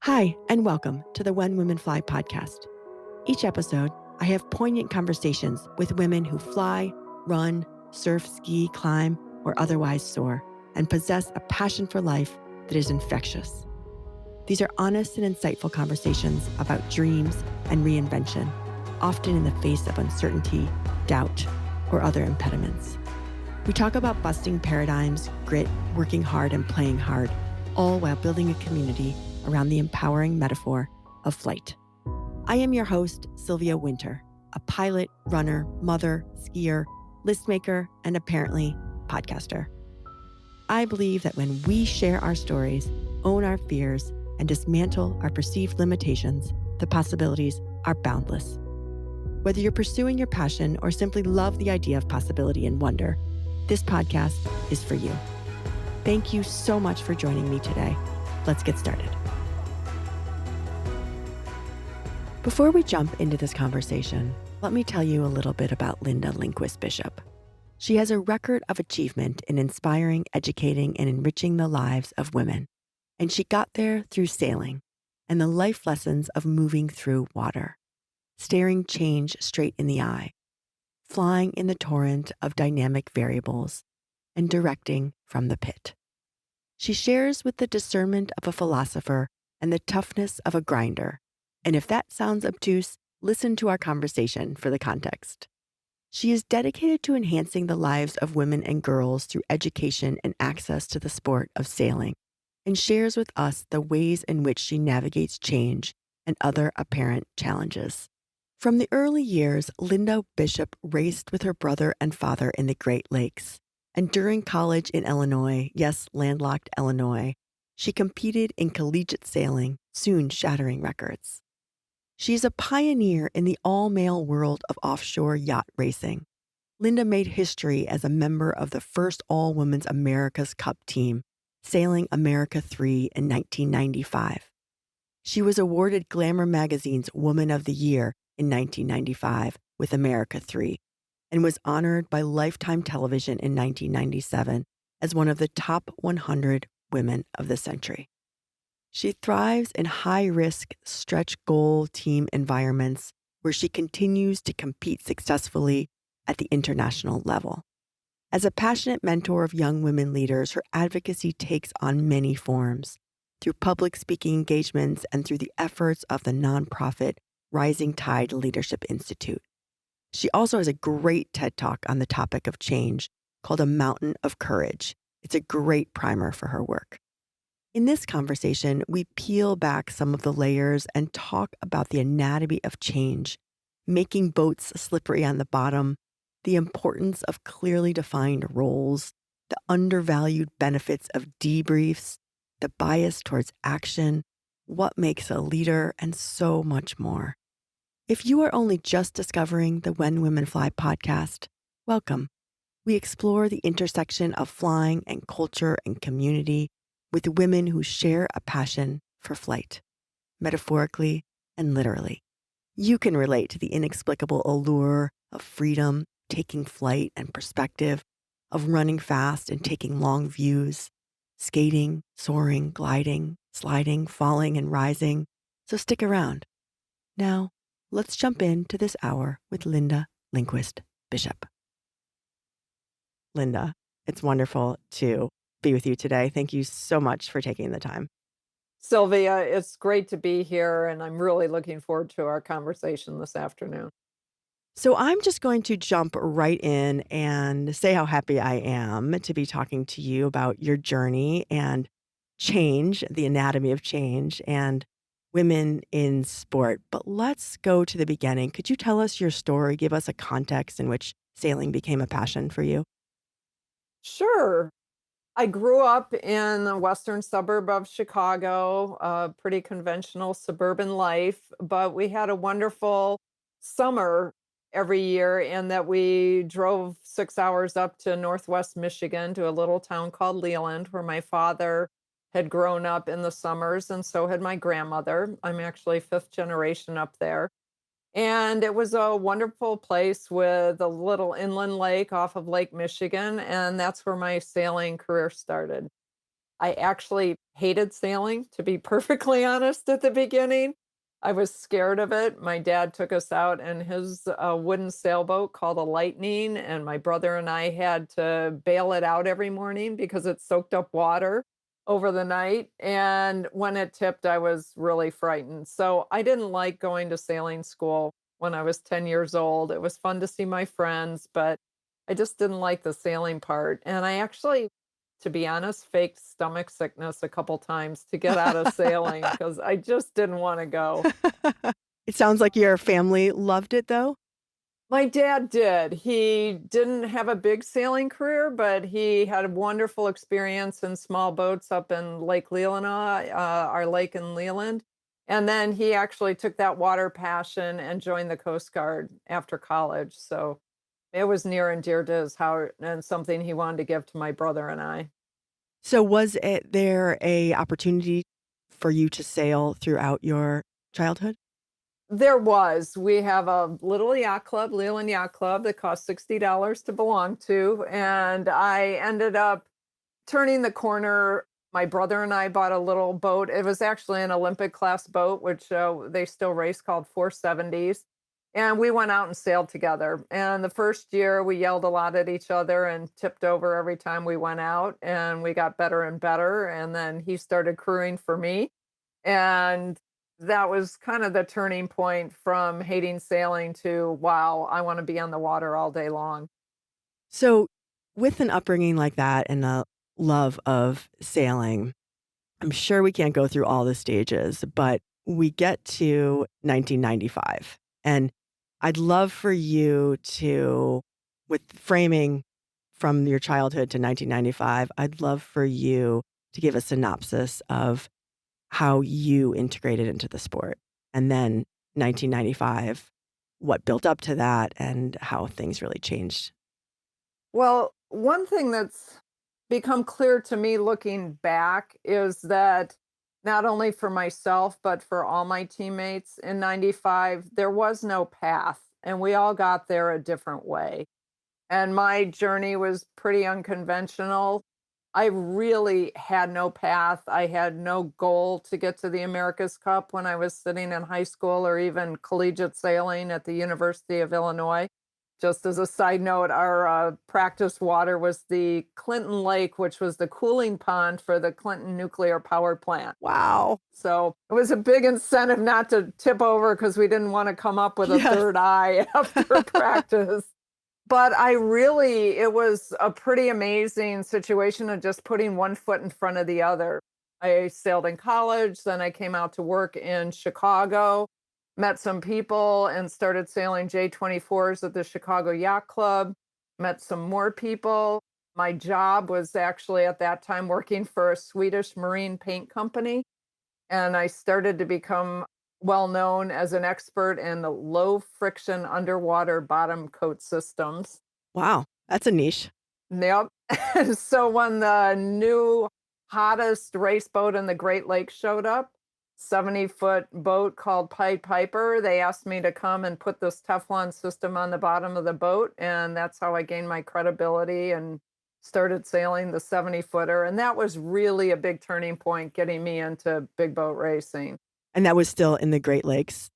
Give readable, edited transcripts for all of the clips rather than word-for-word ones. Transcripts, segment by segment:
Hi, and welcome to the When Women Fly podcast. Each episode, I have poignant conversations with women who fly, run, surf, ski, climb, or otherwise soar, and possess a passion for life that is infectious. These are honest and insightful conversations about dreams and reinvention, often in the face of uncertainty, doubt, or other impediments. We talk about busting paradigms, grit, working hard, and playing hard, all while building a community around the empowering metaphor of flight. I am your host, Sylvia Winter, a pilot, runner, mother, skier, list maker, and apparently podcaster. I believe that when we share our stories, own our fears, and dismantle our perceived limitations, the possibilities are boundless. Whether you're pursuing your passion or simply love the idea of possibility and wonder, this podcast is for you. Thank you so much for joining me today. Let's get started. Before we jump into this conversation, let me tell you a little bit about Linda Lindquist-Bishop. She has a record of achievement in inspiring, educating, and enriching the lives of women. And she got there through sailing and the life lessons of moving through water, staring change straight in the eye, flying in the torrent of dynamic variables, and directing from the pit. She shares with the discernment of a philosopher and the toughness of a grinder. And if that sounds obtuse, listen to our conversation for the context. She is dedicated to enhancing the lives of women and girls through education and access to the sport of sailing, and shares with us the ways in which she navigates change and other apparent challenges. From the early years, Linda Bishop raced with her brother and father in the Great Lakes. And during college in Illinois, yes, landlocked Illinois, she competed in collegiate sailing, soon shattering records. She's a pioneer in the all-male world of offshore yacht racing. Linda made history as a member of the first all-women's America's Cup team, sailing America 3 in 1995. She was awarded Glamour magazine's Woman of the Year in 1995 with America 3, and was honored by Lifetime Television in 1997 as one of the top 100 women of the century. She thrives in high-risk, stretch-goal team environments where she continues to compete successfully at the international level. As a passionate mentor of young women leaders, her advocacy takes on many forms, through public speaking engagements and through the efforts of the nonprofit Rising Tide Leadership Institute. She also has a great TED Talk on the topic of change called A Mountain of Courage. It's a great primer for her work. In this conversation, we peel back some of the layers and talk about the anatomy of change, making boats slippery on the bottom, the importance of clearly defined roles, the undervalued benefits of debriefs, the bias towards action, what makes a leader, and so much more. If you are only just discovering the When Women Fly podcast, welcome. We explore the intersection of flying and culture and community with women who share a passion for flight, metaphorically and literally. You can relate to the inexplicable allure of freedom, taking flight and perspective, of running fast and taking long views, skating, soaring, gliding, sliding, falling, and rising. So stick around. Now, let's jump into this hour with Linda Lindquist-Bishop. Linda, it's wonderful to be with you today. Thank you so much for taking the time. Sylvia, it's great to be here, and I'm really looking forward to our conversation this afternoon. So I'm just going to jump right in and say how happy I am to be talking to you about your journey and change, the anatomy of change, and women in sport. But let's go to the beginning. Could you tell us your story? Give us a context in which sailing became a passion for you? Sure. I grew up in the western suburb of Chicago, a pretty conventional suburban life, but we had a wonderful summer every year in that we drove 6 hours up to Northwest Michigan to a little town called Leland, where my father had grown up in the summers, and so had my grandmother. I'm actually fifth generation up there. And it was a wonderful place with a little inland lake off of Lake Michigan, and that's where my sailing career started. I actually hated sailing, to be perfectly honest, at the beginning. I was scared of it. My dad took us out in his wooden sailboat called a Lightning, and my brother and I had to bail it out every morning because it soaked up water over the night. And when it tipped, I was really frightened. So I didn't like going to sailing school when I was 10 years old. It was fun to see my friends, but I just didn't like the sailing part. And I actually, to be honest, faked stomach sickness a couple times to get out of sailing because I just didn't want to go. It sounds like your family loved it though. My dad did. He didn't have a big sailing career, but he had a wonderful experience in small boats up in Lake Leelanau, our lake in Leland. And then he actually took that water passion and joined the Coast Guard after college. So it was near and dear to his heart and something he wanted to give to my brother and I. So was it there a opportunity for you to sail throughout your childhood? There was. We have a little yacht club, Leland Yacht Club, that cost $60 to belong to. And I ended up turning the corner. My brother and I bought a little boat. It was actually an Olympic class boat, which they still race, called 470s. And we went out and sailed together. And the first year, we yelled a lot at each other and tipped over every time we went out. And we got better and better. And then he started crewing for me. And that was kind of the turning point from hating sailing to, wow, I want to be on the water all day long. So with an upbringing like that and a love of sailing, I'm sure we can't go through all the stages, but we get to 1995. And I'd love for you to, with framing from your childhood to 1995, I'd love for you to give a synopsis of how you integrated into the sport. And then 1995, what built up to that and how things really changed. Well, one thing that's become clear to me looking back is that not only for myself, but for all my teammates in 95, there was no path, and we all got there a different way. And my journey was pretty unconventional. I really had no path. I had no goal to get to the America's Cup when I was sitting in high school or even collegiate sailing at the University of Illinois. Just as a side note, our practice water was the Clinton Lake, which was the cooling pond for the Clinton nuclear power plant. Wow. So it was a big incentive not to tip over because we didn't want to come up with a Yes. third eye after practice. But it was a pretty amazing situation of just putting one foot in front of the other. I sailed in college, then I came out to work in Chicago, met some people, and started sailing J24s at the Chicago Yacht Club, met some more people. My job was actually at that time working for a Swedish marine paint company. And I started to become well known as an expert in the low friction underwater bottom coat systems. Wow. That's a niche. Yep. So when the new hottest race boat in the Great Lakes showed up, 70-foot boat called Pied Piper, they asked me to come and put this Teflon system on the bottom of the boat. And that's how I gained my credibility and started sailing the 70-footer. And that was really a big turning point getting me into big boat racing. And that was still in the Great Lakes.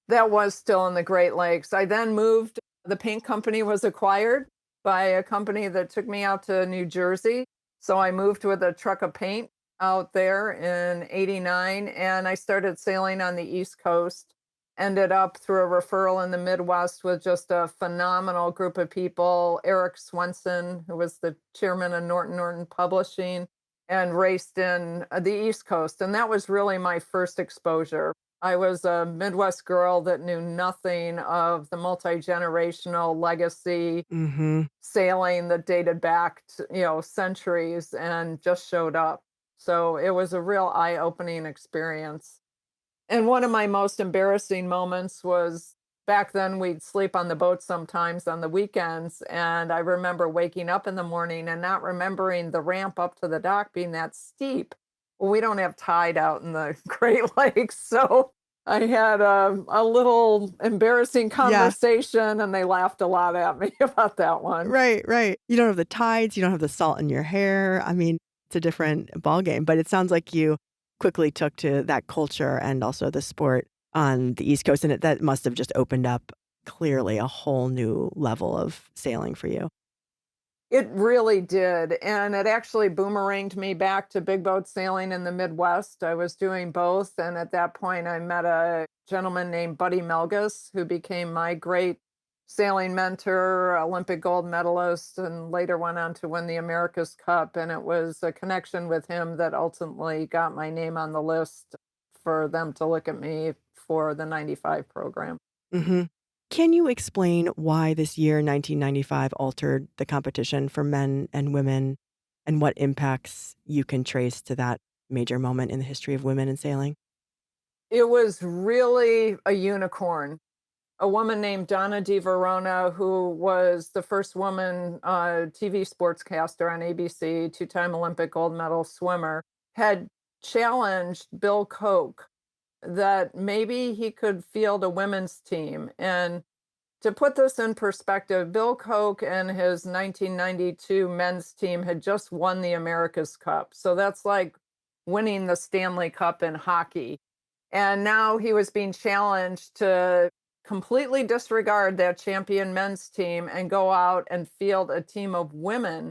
That was still in the Great Lakes. I then moved. The paint company was acquired by a company that took me out to New Jersey. So I moved with a truck of paint out there in 89 and I started sailing on the East Coast. Ended up through a referral in the Midwest with just a phenomenal group of people. Eric Swenson, who was the chairman of Norton Publishing, and raced in the East Coast. And that was really my first exposure. I was a Midwest girl that knew nothing of the multi-generational legacy Mm-hmm. sailing that dated back to, centuries and just showed up. So it was a real eye-opening experience. And one of my most embarrassing moments was back then we'd sleep on the boat sometimes on the weekends. And I remember waking up in the morning and not remembering the ramp up to the dock being that steep. Well, we don't have tide out in the Great Lakes. So I had a little embarrassing Yeah. conversation and they laughed a lot at me about that one. Right, right. You don't have the tides, you don't have the salt in your hair. I mean, it's a different ballgame. But it sounds like you quickly took to that culture and also the sport on the East Coast, and that must have just opened up clearly a whole new level of sailing for you. It really did, and it actually boomeranged me back to big boat sailing in the Midwest. I was doing both, and at that point, I met a gentleman named Buddy Melgus, who became my great sailing mentor, Olympic gold medalist, and later went on to win the America's Cup. And it was a connection with him that ultimately got my name on the list for them to look at me for the 95 program. Mhm. Can you explain why this year, 1995, altered the competition for men and women, and what impacts you can trace to that major moment in the history of women in sailing? It was really a unicorn. A woman named Donna Di Verona, who was the first woman TV sportscaster on ABC, two-time Olympic gold medal swimmer, had challenged Bill Koch that maybe he could field a women's team. And to put this in perspective, Bill Koch and his 1992 men's team had just won the America's Cup. So that's like winning the Stanley Cup in hockey. And now he was being challenged to completely disregard that champion men's team and go out and field a team of women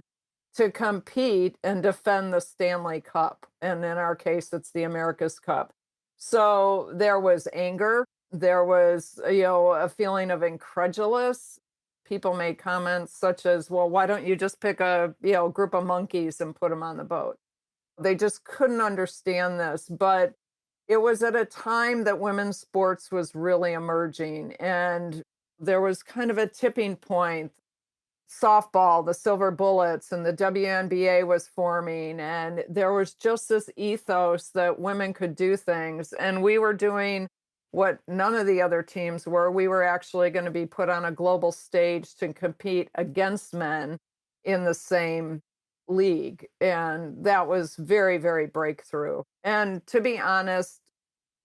to compete and defend the Stanley Cup. And in our case, it's the America's Cup. So there was anger. There was, a feeling of incredulous. People made comments such as, well, why don't you just pick a, group of monkeys and put them on the boat? They just couldn't understand this. But it was at a time that women's sports was really emerging, and there was kind of a tipping point. Softball, the Silver Bullets, and the WNBA was forming, and there was just this ethos that women could do things, and we were doing what none of the other teams were. We were actually gonna be put on a global stage to compete against men in the same league, and that was very, very breakthrough. And to be honest,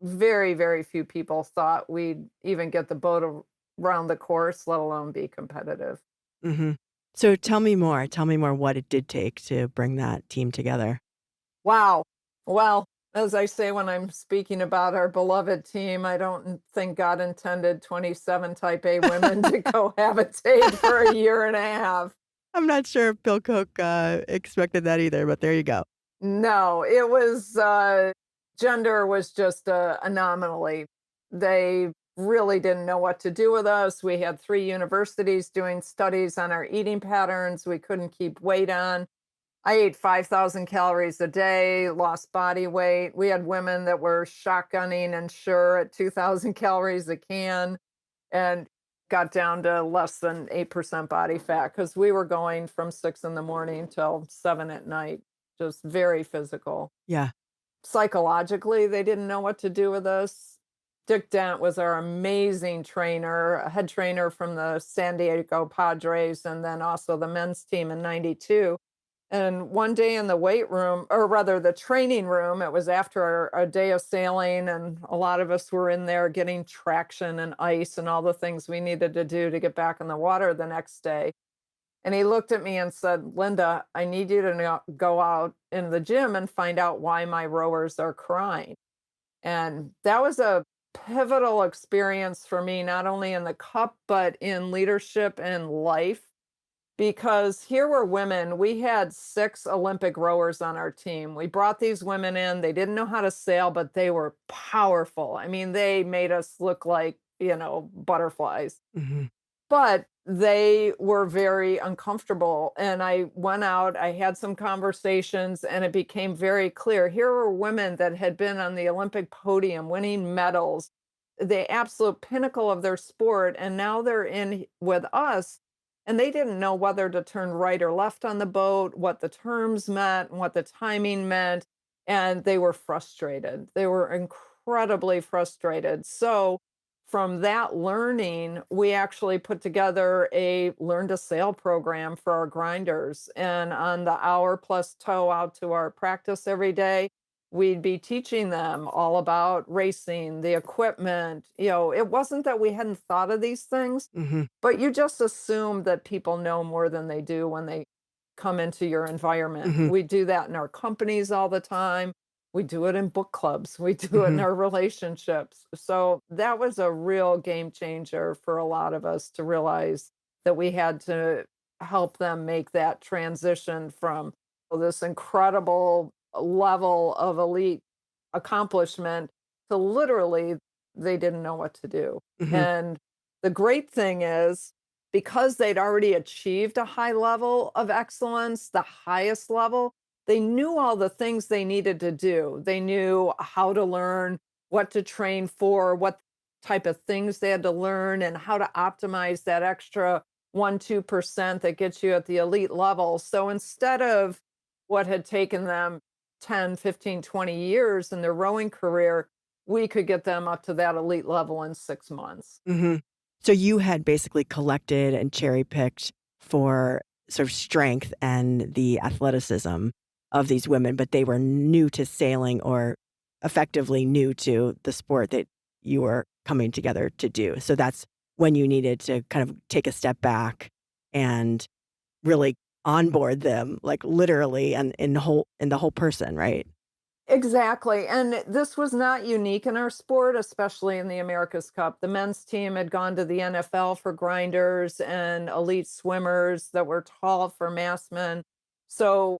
very, very few people thought we'd even get the boat around the course, let alone be competitive. Mhm. So tell me more. Tell me more what it did take to bring that team together. Wow. Well, as I say when I'm speaking about our beloved team, I don't think God intended 27 type A women to cohabitate for a year and a half. I'm not sure if Bill Koch, expected that either, but there you go. No, it was, gender was just a anomaly. They really didn't know what to do with us. We had 3 universities doing studies on our eating patterns we couldn't keep weight on. I ate 5,000 calories a day, lost body weight. We had women that were shotgunning Ensure at 2,000 calories a can and got down to less than 8% body fat because we were going from 6 in the morning till 7 at night, just very physical. Yeah. Psychologically, they didn't know what to do with us. Dick Dent was our amazing trainer, a head trainer from the San Diego Padres, and then also the men's team in 92. And one day in the weight room, or rather the training room, it was after a day of sailing, and a lot of us were in there getting traction and ice and all the things we needed to do to get back in the water the next day. And he looked at me and said, Linda, I need you to go out in the gym and find out why my rowers are crying. And that was a pivotal experience for me, not only in the cup, but in leadership and life. Because here were women, we had 6 Olympic rowers on our team. We brought these women in. They didn't know how to sail, but they were powerful. I mean, they made us look like, butterflies. Mhm. But they were very uncomfortable, and I went out, I had some conversations, and it became very clear. Here were women that had been on the Olympic podium winning medals, the absolute pinnacle of their sport, and now they're in with us, and they didn't know whether to turn right or left on the boat, what the terms meant, and what the timing meant, and they were frustrated. They were incredibly frustrated. So from that learning, we actually put together a learn to sail program for our grinders. And on the hour plus tow out to our practice every day, we'd be teaching them all about racing, the equipment. It wasn't that we hadn't thought of these things, Mhm. but you just assume that people know more than they do when they come into your environment. Hmm. We do that in our companies all the time. We do it in book clubs. We do it in Hmm. our relationships. So that was a real game changer for a lot of us to realize that we had to help them make that transition from this incredible level of elite accomplishment to literally they didn't know what to do. Hmm. And the great thing is, because they'd already achieved a high level of excellence, the highest level, they knew all the things they needed to do. They knew how to learn, what to train for, what type of things they had to learn, and how to optimize that extra 1, 2% that gets you at the elite level. So instead of what had taken them 10, 15, 20 years in their rowing career, we could get them up to that elite level in 6 months. Hmm. So you had basically collected and cherry picked for sort of strength and the athleticism of these women, but they were new to sailing or effectively new to the sport that you were coming together to do. So that's when you needed to kind of take a step back and really onboard them, like literally and in the whole person, right? Exactly, and this was not unique in our sport, especially in the America's Cup. The men's team had gone to the NFL for grinders and elite swimmers that were tall for massmen. So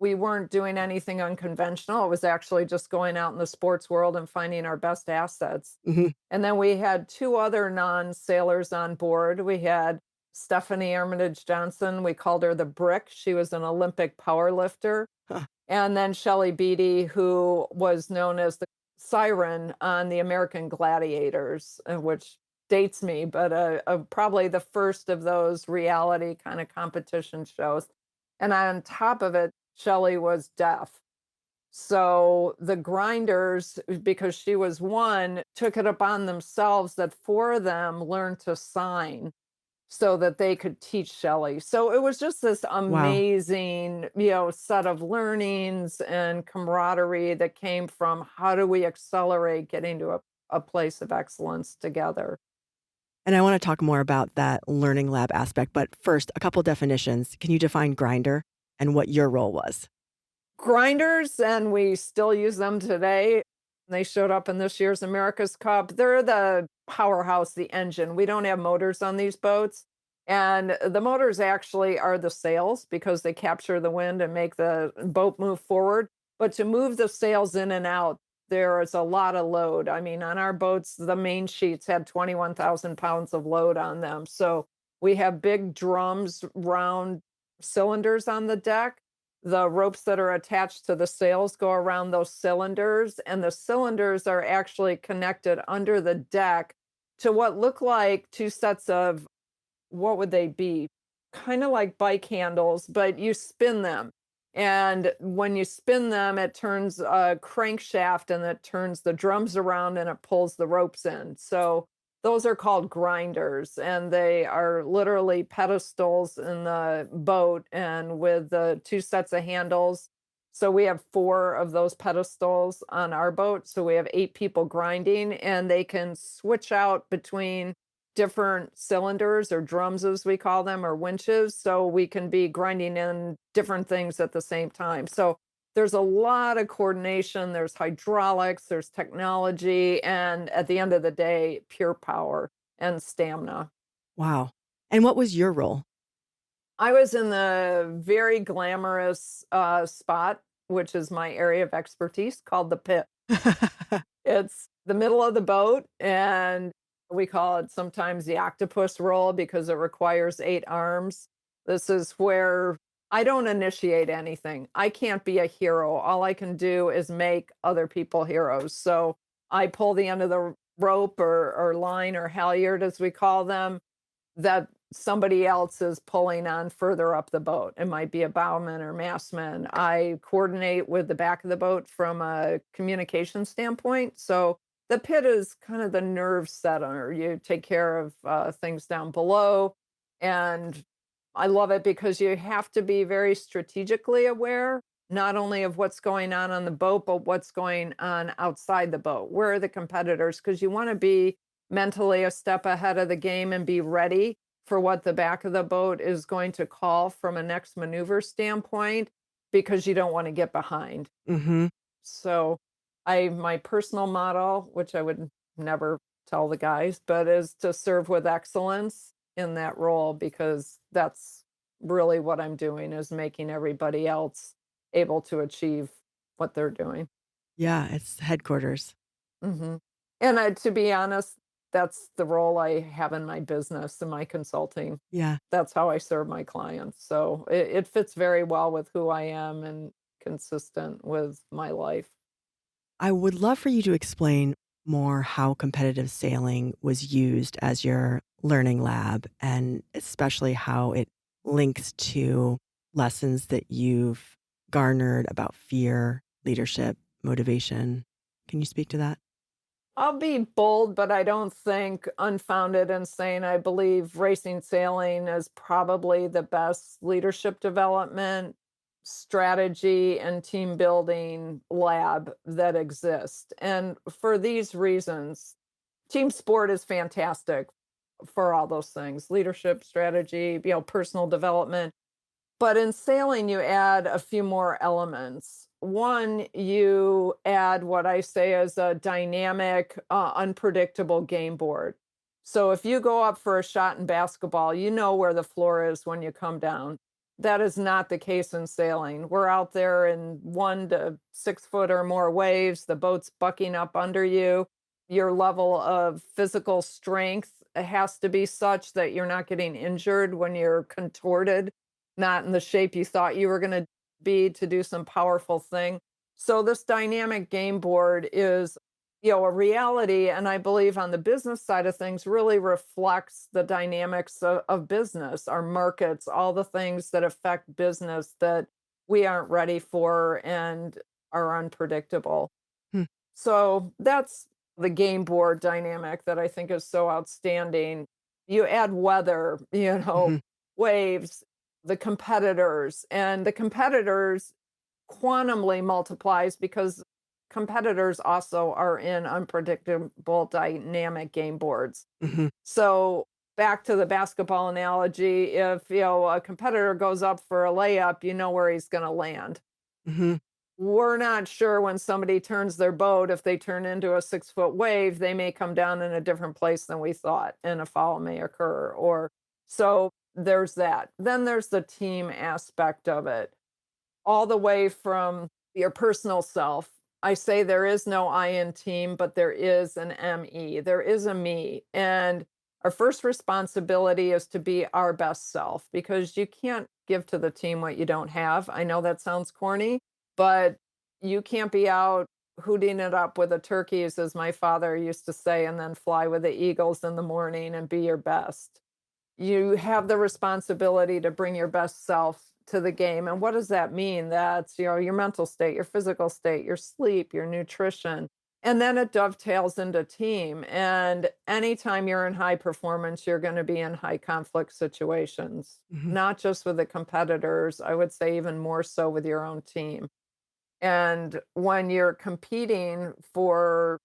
we weren't doing anything unconventional. It was actually just going out in the sports world and finding our best assets. Hmm. And then we had 2 other non-sailors on board. We had Stephanie Armitage Johnson. We called her the Brick. She was an Olympic power lifter. Huh. And then Shelley Beatty, who was known as the Siren on the American Gladiators, which dates me, but probably the first of those reality kind of competition shows. And on top of it, Shelley was deaf. So the grinders, because she was one, took it upon themselves that 4 of them learned to sign so that they could teach Shelley. So it was just this Wow. amazing, set of learnings and camaraderie that came from how do we accelerate getting to a place of excellence together. And I want to talk more about that learning lab aspect, but first, a couple definitions. Can you define grinder and what your role was? Grinders, and we still use them today. They showed up in this year's America's Cup. They're the powerhouse, the engine. We don't have motors on these boats. And the motors actually are the sails because they capture the wind and make the boat move forward. But to move the sails in and out, there is a lot of load. I mean, on our boats, the main sheets had 21,000 pounds of load on them. So we have big drums, round cylinders on the deck. The ropes that are attached to the sails go around those cylinders, and the cylinders are actually connected under the deck to what look like 2 sets of what would they be? Kinda like bike handles, but you spin them, and when you spin them, it turns a crankshaft, and it turns the drums around, and it pulls the ropes in. So, those are called grinders, and they are literally pedestals in the boat, and with the 2 sets of handles. So, we have 4 of those pedestals on our boat, so we have 8 people grinding, and they can switch out between different cylinders or drums as we call them or winches so we can be grinding in different things at the same time. So there's a lot of coordination, there's hydraulics, there's technology, and at the end of the day, pure power and stamina. Wow. And what was your role? I was in the very glamorous spot, which is my area of expertise, called the pit. It's the middle of the boat, and we call it sometimes the octopus roll because it requires 8 arms. This is where I don't initiate anything. I can't be a hero. All I can do is make other people heroes. So I pull the end of the rope or line or halyard, as we call them, that somebody else is pulling on further up the boat. It might be a bowman or mastman. I coordinate with the back of the boat from a communication standpoint. So the pit is kind of the nerve center. You take care of things down below. And I love it because you have to be very strategically aware, not only of what's going on the boat, but what's going on outside the boat. Where are the competitors? Because you want to be mentally a step ahead of the game and be ready for what the back of the boat is going to call from a next maneuver standpoint because you don't want to get behind. Mhm. So, my personal motto, which I would never tell the guys, but is to serve with excellence in that role because that's really what I'm doing is making everybody else able to achieve what they're doing. Yeah, it's headquarters. Mhm. And, to be honest, that's the role I have in my business and my consulting. Yeah. That's how I serve my clients, so it fits very well with who I am and consistent with my life. I would love for you to explain more how competitive sailing was used as your learning lab, and especially how it links to lessons that you've garnered about fear, leadership, motivation. Can you speak to that? I'll be bold, but I don't think unfounded in saying I believe racing sailing is probably the best leadership development, strategy, and team building lab that exists. And for these reasons, team sport is fantastic for all those things leadership, strategy, personal development. But in sailing, you add a few more elements. One, you add what I say is a dynamic, unpredictable game board. So if you go up for a shot in basketball, you know where the floor is when you come down. That is not the case in sailing. We're out there in 1 to 6 foot or more waves, the boat's bucking up under you. Your level of physical strength has to be such that you're not getting injured when you're contorted not in the shape you thought you were gonna be to do some powerful thing. So this dynamic game board is, a reality, and I believe on the business side of things really reflects the dynamics of business, our markets, all the things that affect business that we aren't ready for and are unpredictable. Hmm. So that's the game board dynamic that I think is so outstanding. You add weather, Mhm. waves, the competitors, and the competitors quantumly multiplies because competitors also are in unpredictable dynamic game boards. Mhm. So back to the basketball analogy, if a competitor goes up for a layup, you know where he's going to land. Mhm. We're not sure when somebody turns their boat, if they turn into a 6 foot wave, they may come down in a different place than we thought and a foul may occur. Or so there's that. Then there's the team aspect of it, all the way from your personal self. I say there is no I in team, but there is an ME. There is a me. And our first responsibility is to be our best self because you can't give to the team what you don't have. I know that sounds corny, but you can't be out hooting it up with the turkeys, as my father used to say, and then fly with the eagles in the morning and be your best. You have the responsibility to bring your best self to the game. And what does that mean? That's, your mental state, your physical state, your sleep, your nutrition. And then it dovetails into team. And anytime you're in high performance, you're going to be in high conflict situations, Mhm. not just with the competitors. I would say even more so with your own team. And when you're competing for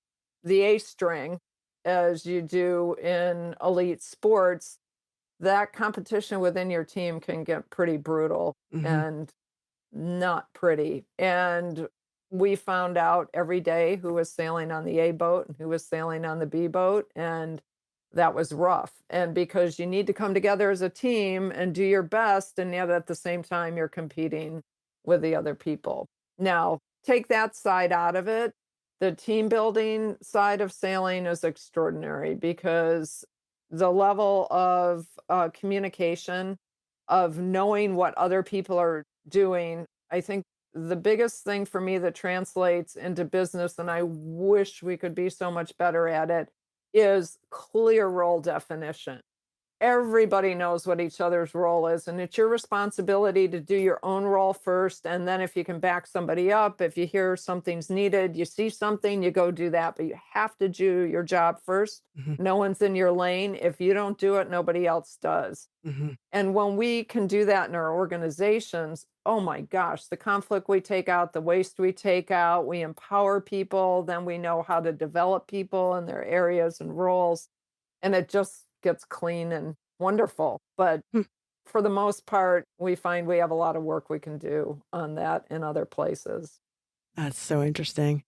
the A string, as you do in elite sports, that competition within your team can get pretty brutal Mhm. and not pretty. And we found out every day who was sailing on the A boat and who was sailing on the B boat. And that was rough. And because you need to come together as a team and do your best, and yet at the same time, you're competing with the other people. Now, take that side out of it. The team building side of sailing is extraordinary because the level of communication, of knowing what other people are doing, I think the biggest thing for me that translates into business, and I wish we could be so much better at it, is clear role definition. Everybody knows what each other's role is, and it's your responsibility to do your own role first. And then, if you can back somebody up, if you hear something's needed, you see something, you go do that. But you have to do your job first. Mhm. No one's in your lane. If you don't do it, nobody else does. Mhm. And when we can do that in our organizations, oh my gosh, the conflict we take out, the waste we take out, we empower people, then we know how to develop people in their areas and roles, and it just gets clean and wonderful. But Hmm, for the most part, we find we have a lot of work we can do on that in other places. that's so interesting.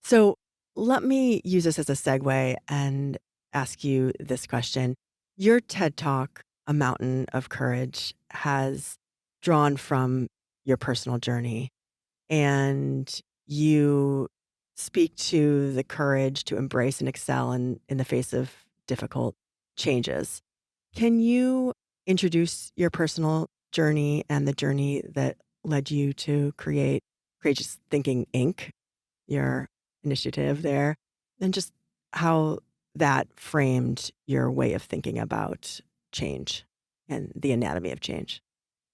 So let me use this as a segue and ask you this question. Your TED Talk, A Mountain of Courage, has drawn from your personal journey, and you speak to the courage to embrace and excel in the face of difficult changes. Can you introduce your personal journey and the journey that led you to create Courageous Thinking Inc., your initiative there, and just how that framed your way of thinking about change and the anatomy of change?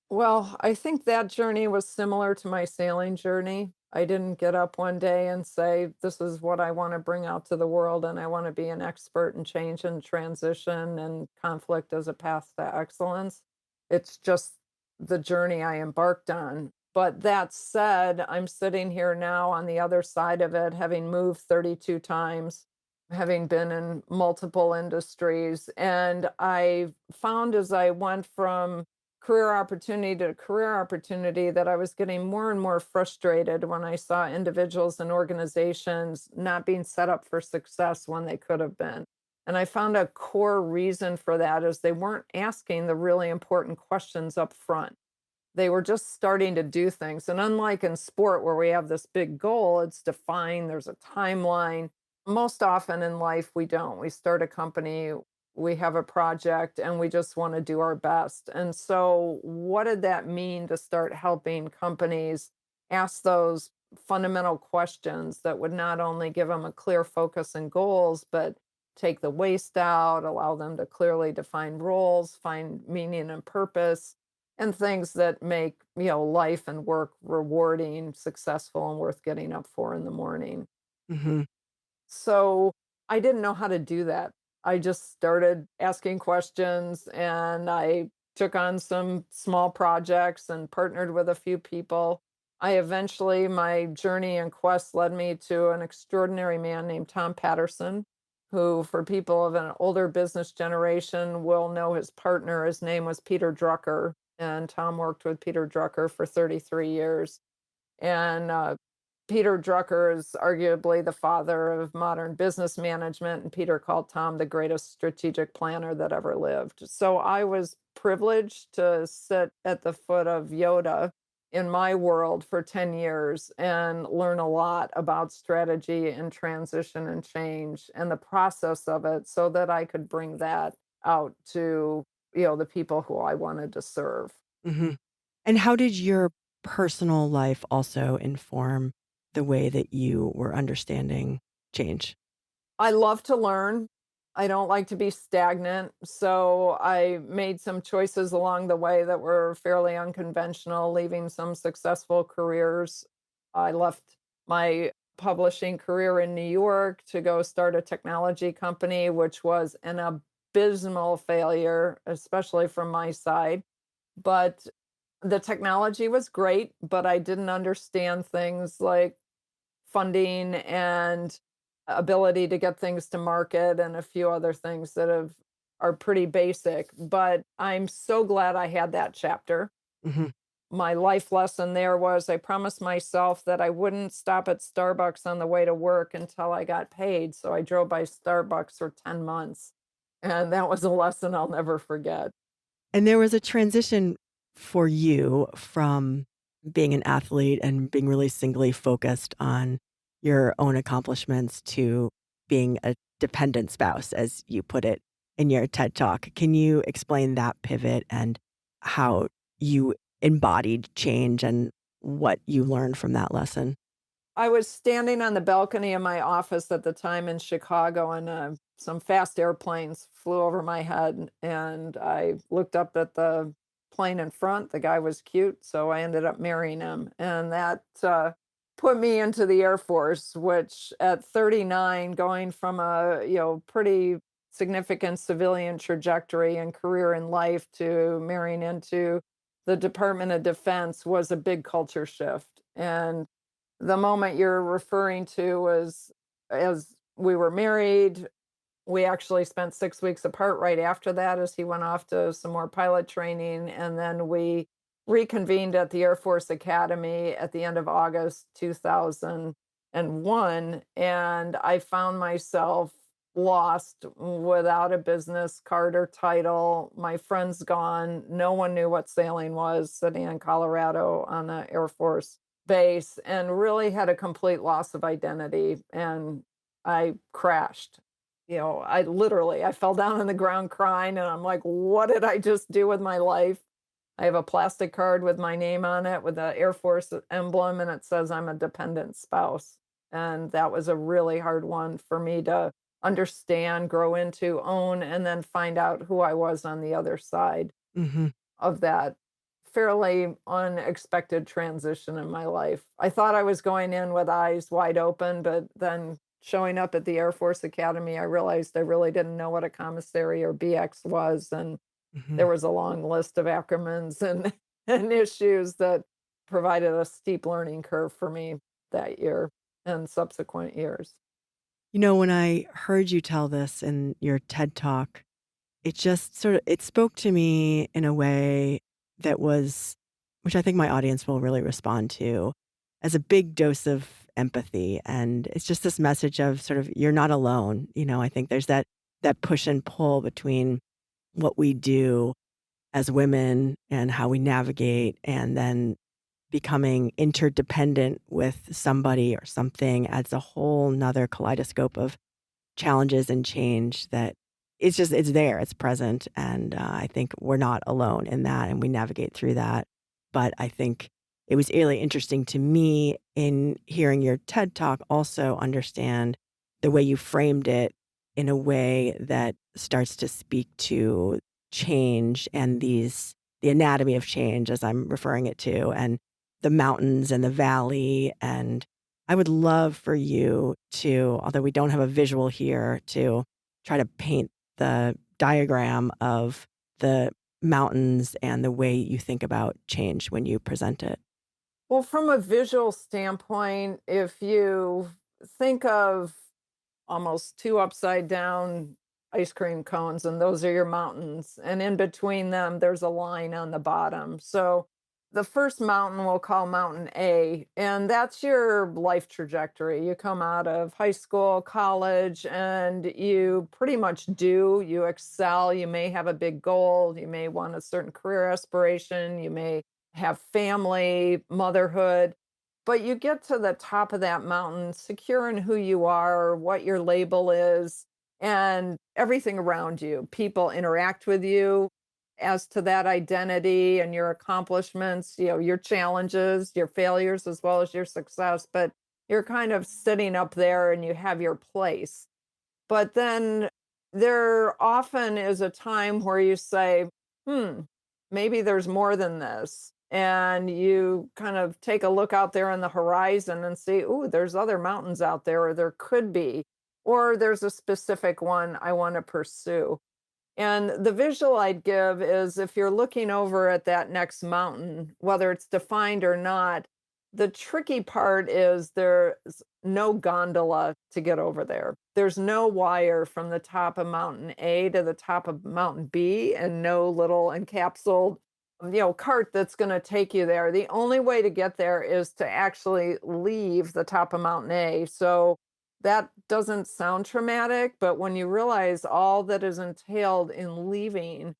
Well, I think that journey was similar to my sailing journey. I didn't get up one day and say, "This is what I want to bring out to the world, and I want to be an expert in change and transition and conflict as a path to excellence." It's just the journey I embarked on. But that said, I'm sitting here now on the other side of it, having moved 32 times, having been in multiple industries. And I found as I went from career opportunity to career opportunity that I was getting more and more frustrated when I saw individuals and organizations not being set up for success when they could have been. And I found a core reason for that is they weren't asking the really important questions up front. They were just starting to do things. And unlike in sport where we have this big goal, it's defined, there's a timeline. Most often in life, we don't. We start a company, we have a project, and we just want to do our best. And so, what did that mean to start helping companies ask those fundamental questions that would not only give them a clear focus and goals, but take the waste out, allow them to clearly define roles, find meaning and purpose, and things that make, life and work rewarding, successful, and worth getting up for in the morning. Mhm, So, I didn't know how to do that. I just started asking questions, and I took on some small projects and partnered with a few people. I eventually my journey and quest led me to an extraordinary man named Tom Patterson, who for people of an older business generation will know his partner. His name was Peter Drucker, and Tom worked with Peter Drucker for 33 years. And Peter Drucker is arguably the father of modern business management, and Peter called Tom the greatest strategic planner that ever lived. So I was privileged to sit at the foot of Yoda in my world for 10 years and learn a lot about strategy and transition and change and the process of it so that I could bring that out to, the people who I wanted to serve. mhm. And how did your personal life also inform the way that you were understanding change? I love to learn. I don't like to be stagnant. So I made some choices along the way that were fairly unconventional, leaving some successful careers. I left my publishing career in New York to go start a technology company, which was an abysmal failure, especially from my side. But the technology was great, but I didn't understand things like funding and ability to get things to market and a few other things that are pretty basic, but I'm so glad I had that chapter. Mhm. My life lesson there was I promised myself that I wouldn't stop at Starbucks on the way to work until I got paid, so I drove by Starbucks for 10 months, and that was a lesson I'll never forget. And there was a transition for you from being an athlete and being really singly focused on your own accomplishments to being a dependent spouse, as you put it in your TED Talk. Can you explain that pivot and how you embodied change and what you learned from that lesson? I was standing on the balcony of my office at the time in Chicago, and some fast airplanes flew over my head. And I looked up at the plane in front. The guy was cute, so I ended up marrying him. And that put me into the Air Force, which at 39, going from a pretty significant civilian trajectory and career in life to marrying into the Department of Defense was a big culture shift. And the moment you're referring to was as we were married, We actually spent 6 weeks apart right after that as he went off to some more pilot training, and then we reconvened at the Air Force Academy at the end of August 2001, and I found myself lost without a business card or title, my friends gone, no one knew what sailing was, sitting in Colorado on the Air Force base, and really had a complete loss of identity, and I crashed. I fell down on the ground crying, and I'm like, "What did I just do with my life?" I have a plastic card with my name on it with the Air Force emblem, and it says I'm a dependent spouse. And that was a really hard one for me to understand, grow into, own, and then find out who I was on the other side Mhm. of that fairly unexpected transition in my life. I thought I was going in with eyes wide open, but then showing up at the Air Force Academy, I realized I really didn't know what a commissary or BX was. And there Mhm. was a long list of acronyms and, and issues that provided a steep learning curve for me that year and subsequent years. When I heard you tell this in your TED Talk, it just it spoke to me in a way that was which I think my audience will really respond to, as a big dose of empathy, and it's just this message of sort of you're not alone. I think there's that push and pull between what we do as women and how we navigate, and then becoming interdependent with somebody or something adds a whole nother kaleidoscope of challenges and change that it's there, it's present, and, I think we're not alone in that, and we navigate through that. But I think it was really interesting to me in hearing your TED Talk also understand the way you framed it in a way that starts to speak to change and the anatomy of change, as I'm referring it to, and the mountains and the valley, and I would love for you to, although we don't have a visual here, to try to paint the diagram of the mountains and the way you think about change when you present it. Well, from a visual standpoint, if you think of almost 2 upside down ice cream cones, and those are your mountains, and in between them, there's a line on the bottom. So, the first mountain we'll call Mountain A, and that's your life trajectory. You come out of high school, college, and you pretty much you excel, you may have a big goal, you may want a certain career aspiration, you may have family, motherhood, but you get to the top of that mountain, secure in who you are, what your label is, and everything around you. People interact with you as to that identity and your accomplishments, your challenges, your failures, as well as your success. But you're kind of sitting up there and you have your place. But then there often is a time where you say, hmm, maybe there's more than this. And you kind of take a look out there on the horizon and see, ooh, there's other mountains out there, or there could be, or there's a specific one I want to pursue. And the visual I'd give is if you're looking over at that next mountain, whether it's defined or not, the tricky part is there's no gondola to get over there. There's no wire from the top of Mountain A to the top of Mountain B, and no little encapsulated, cart that's going to take you there. The only way to get there is to actually leave the top of Mountain A. So that doesn't sound traumatic, but when you realize all that is entailed in leaving,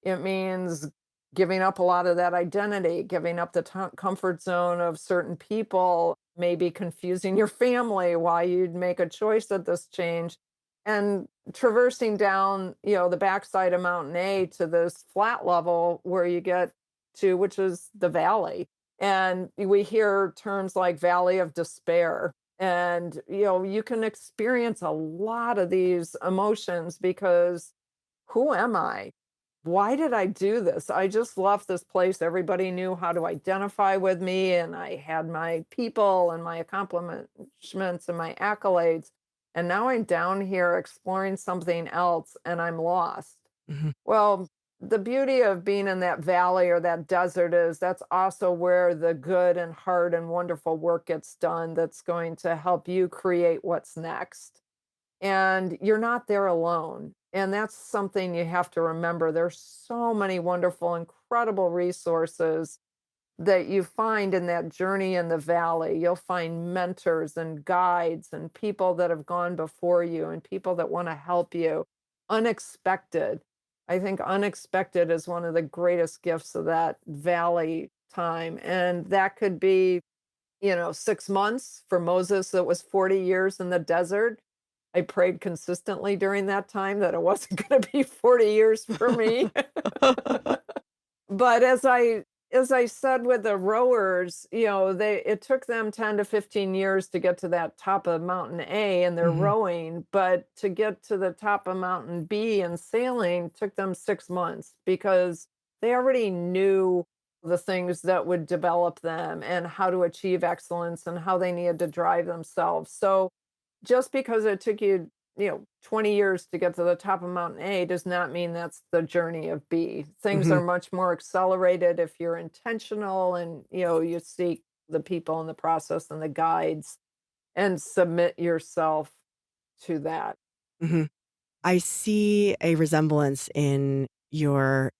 it means giving up a lot of that identity, giving up the comfort zone of certain people, maybe confusing your family why you'd make a choice at this change, and traversing down, the backside of Mountain A to this flat level where you get to, which is the valley. And we hear terms like Valley of Despair. And, you can experience a lot of these emotions because who am I? Why did I do this? I just left this place. Everybody knew how to identify with me, and I had my people and my accomplishments and my accolades. And now I'm down here exploring something else and I'm lost. Mhm. Well, the beauty of being in that valley or that desert is that's also where the good and hard and wonderful work gets done that's going to help you create what's next. and you're not there alone. And that's something you have to remember. There's so many wonderful, incredible resources that you find in that journey in the valley. You'll find mentors and guides and people that have gone before you and people that want to help you. Unexpected. I think unexpected is one of the greatest gifts of that valley time. And that could be, 6 months for Moses, that was 40 years in the desert. I prayed consistently during that time that it wasn't going to be 40 years for me. But as I said with the rowers, it took them 10 to 15 years to get to that top of mountain A and they're Mhm, rowing, but to get to the top of mountain B and sailing took them 6 months because they already knew the things that would develop them and how to achieve excellence and how they needed to drive themselves. So just because it took you, 20 years to get to the top of Mountain A does not mean that's the journey of B. Things mhm, are much more accelerated if you're intentional and, you seek the people in the process and the guides and submit yourself to that. mhm. I see a resemblance in your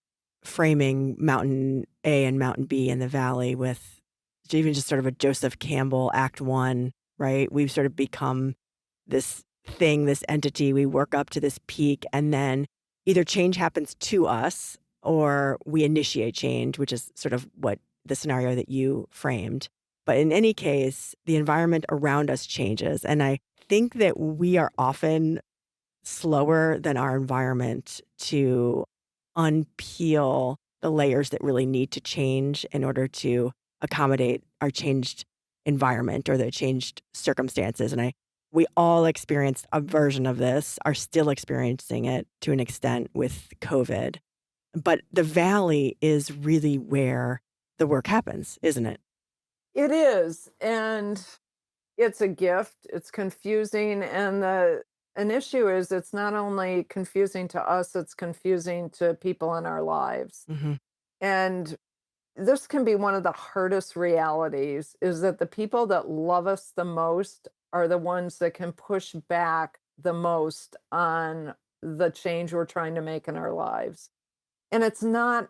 framing Mountain A and Mountain B in the valley with even just sort of a Joseph Campbell Act One, right? We've sort of become this thing, this entity. We work up to this peak, and then either change happens to us or we initiate change, which is sort of what the scenario that you framed. But in any case, the environment around us changes. And I think that we are often slower than our environment to unpeel the layers that really need to change in order to accommodate our changed environment or the changed circumstances. And we all experienced a version of this, are still experiencing it to an extent with COVID. But the valley is really where the work happens, isn't it? It is. And it's a gift. It's confusing. And an issue is it's not only confusing to us, it's confusing to people in our lives. Hmm. And this can be one of the hardest realities is that the people that love us the most are the ones that can push back the most on the change we're trying to make in our lives. And it's not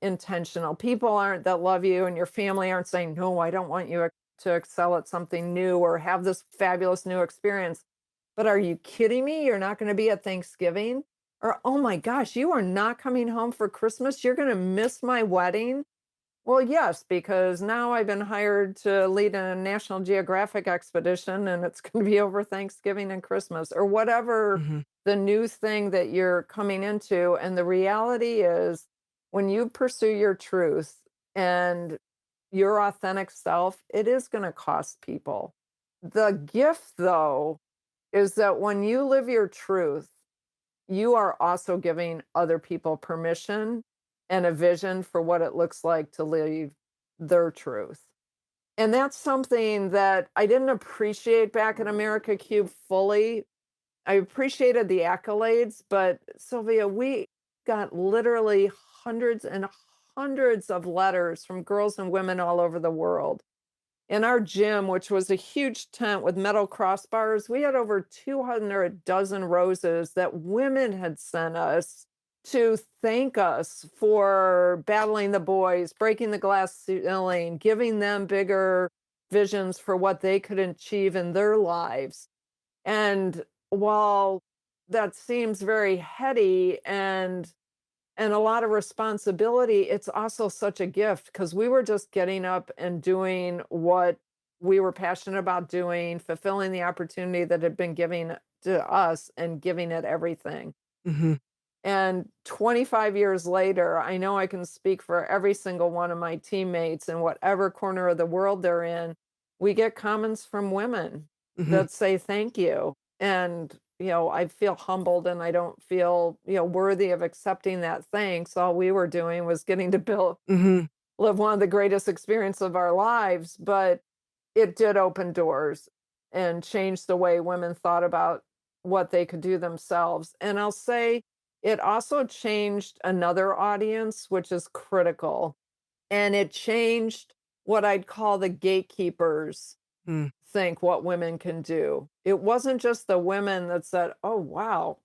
intentional. People aren't that love you and your family aren't saying, "No, I don't want you to excel at something new or have this fabulous new experience." But are you kidding me? You're not going to be at Thanksgiving? Or, "Oh my gosh, you are not coming home for Christmas? You're going to miss my wedding?" Well, yes, because now I've been hired to lead a National Geographic expedition and it's going to be over Thanksgiving and Christmas or whatever Hmm. the new thing that you're coming into. And the reality is, when you pursue your truth and your authentic self, it is going to cost people. The gift, though, is that when you live your truth, you are also giving other people permission and a vision for what it looks like to live their truth. And that's something that I didn't appreciate back in America Cube fully. I appreciated the accolades, but Sylvia, we got literally hundreds and hundreds of letters from girls and women all over the world in our gym, which was a huge tent with metal crossbars. We had over 200 dozen roses that women had sent us to thank us for battling the boys, breaking the glass ceiling, giving them bigger visions for what they could achieve in their lives. And while that seems very heady and a lot of responsibility, it's also such a gift because we were just getting up and doing what we were passionate about doing, fulfilling the opportunity that had been given to us and giving it everything. Hmm. And 25 years later, I know I can speak for every single one of my teammates in whatever corner of the world they're in. We get comments from women Hmm. that say thank you. And, I feel humbled and I don't feel, worthy of accepting that thanks. All we were doing was getting to Hmm. live one of the greatest experiences of our lives. But it did open doors and change the way women thought about what they could do themselves. And I'll say it also changed another audience, which is critical. And it changed what I'd call the gatekeepers Mm. think what women can do. It wasn't just the women that said, "Oh, wow,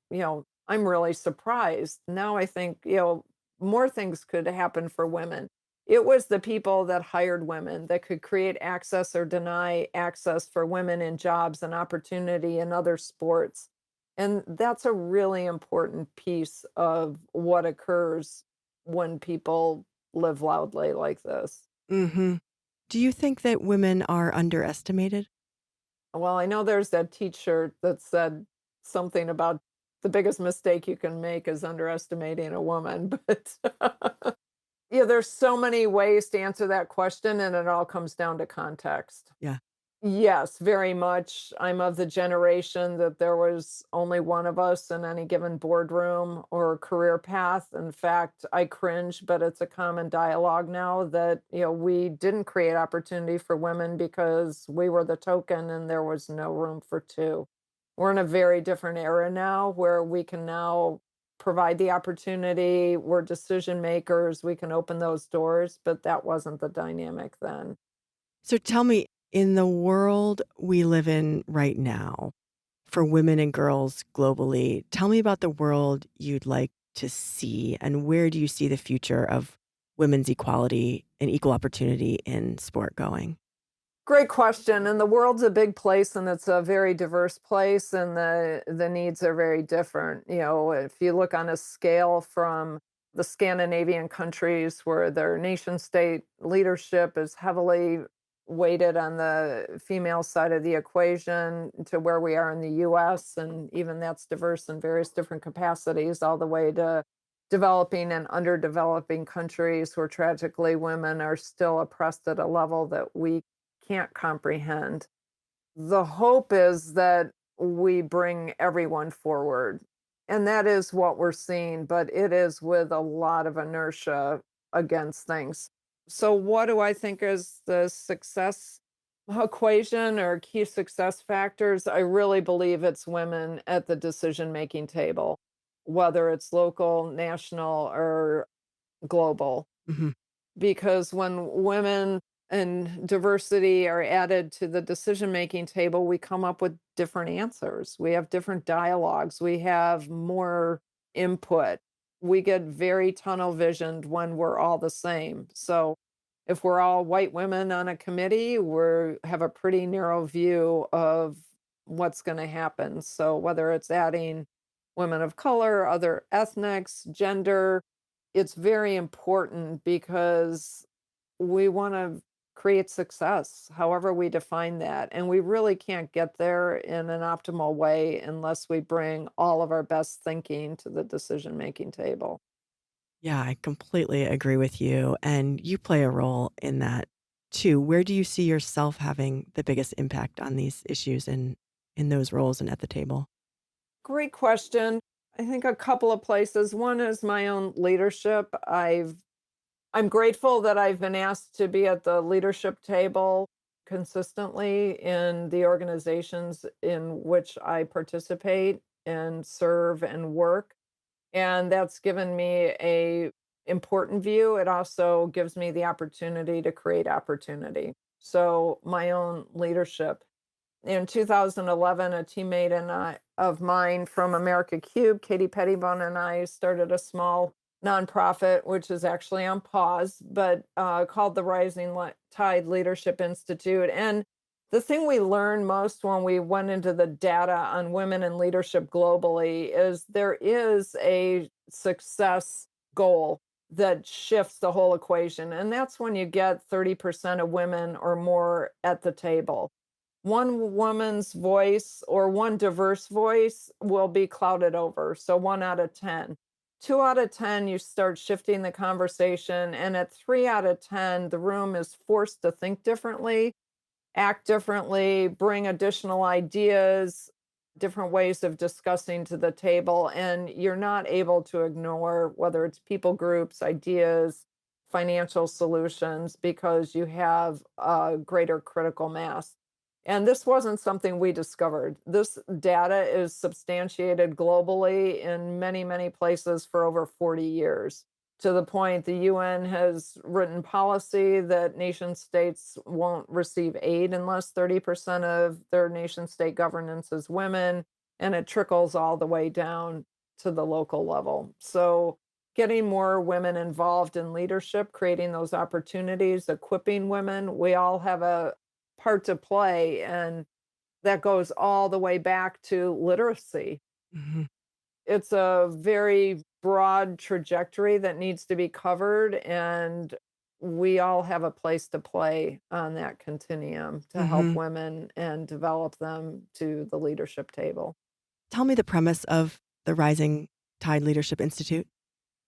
I'm really surprised." Now I think, more things could happen for women. It was the people that hired women that could create access or deny access for women in jobs and opportunity in other sports. And that's a really important piece of what occurs when people live loudly like this. Mhm. Do you think that women are underestimated? Well, I know there's that teacher that said something about the biggest mistake you can make is underestimating a woman, but yeah, there's so many ways to answer that question, and it all comes down to context. Yeah. Yes, very much. I'm of the generation that there was only one of us in any given boardroom or career path. In fact, I cringe, but it's a common dialogue now that, we didn't create opportunity for women because we were the token and there was no room for two. We're in a very different era now where we can now provide the opportunity, we're decision makers, we can open those doors, but that wasn't the dynamic then. So tell me, in the world we live in right now, for women and girls globally, tell me about the world you'd like to see and where do you see the future of women's equality and equal opportunity in sport going? Great question. And the world's a big place and it's a very diverse place and the needs are very different. If you look on a scale from the Scandinavian countries where their nation state leadership is heavily weighted on the female side of the equation to where we are in the US, and even that's diverse in various different capacities, all the way to developing and underdeveloping countries where tragically women are still oppressed at a level that we can't comprehend. The hope is that we bring everyone forward. And that is what we're seeing, but it is with a lot of inertia against things. So, what do I think is the success equation or key success factors? I really believe it's women at the decision making table, whether it's local, national, or global, Mhm. because when women and diversity are added to the decision making table, we come up with different answers. We have different dialogues. We have more input. We get very tunnel visioned when we're all the same. So, if we're all white women on a committee, we have a pretty narrow view of what's going to happen. So, whether it's adding women of color, other ethnics, gender, it's very important because we want to create success, however we define that. And we really can't get there in an optimal way unless we bring all of our best thinking to the decision making table. Yeah, I completely agree with you. And you play a role in that too. Where do you see yourself having the biggest impact on these issues in those roles and at the table? Great question. I think a couple of places. One is my own leadership. I'm grateful that I've been asked to be at the leadership table consistently in the organizations in which I participate and serve and work. And that's given me a important view. It also gives me the opportunity to create opportunity. So my own leadership. In 2011, a teammate of mine from America Cube, Katie Pettibone, and I started a small nonprofit, which is actually on pause, but called the Tide Leadership Institute. And the thing we learned most when we went into the data on women in leadership globally is there is a success goal that shifts the whole equation. And that's when you get 30% of women or more at the table. One woman's voice or one diverse voice will be clouded over. So 1 out of 10. 2 out of 10, you start shifting the conversation. And at 3 out of 10, the room is forced to think differently, act differently, bring additional ideas, different ways of discussing to the table. And you're not able to ignore whether it's people groups, ideas, financial solutions, because you have a greater critical mass. And this wasn't something we discovered. This data is substantiated globally in many, many places for over 40 years. to the point the UN has written policy that nation states won't receive aid unless 30% of their nation state governance is women, and it trickles all the way down to the local level. So, getting more women involved in leadership, creating those opportunities, equipping women, we all have a part to play. And that goes all the way back to literacy. Mhm. It's a very broad trajectory that needs to be covered, and we all have a place to play on that continuum to help Mhm. women and develop them to the leadership table. Tell me the premise of the Rising Tide Leadership Institute.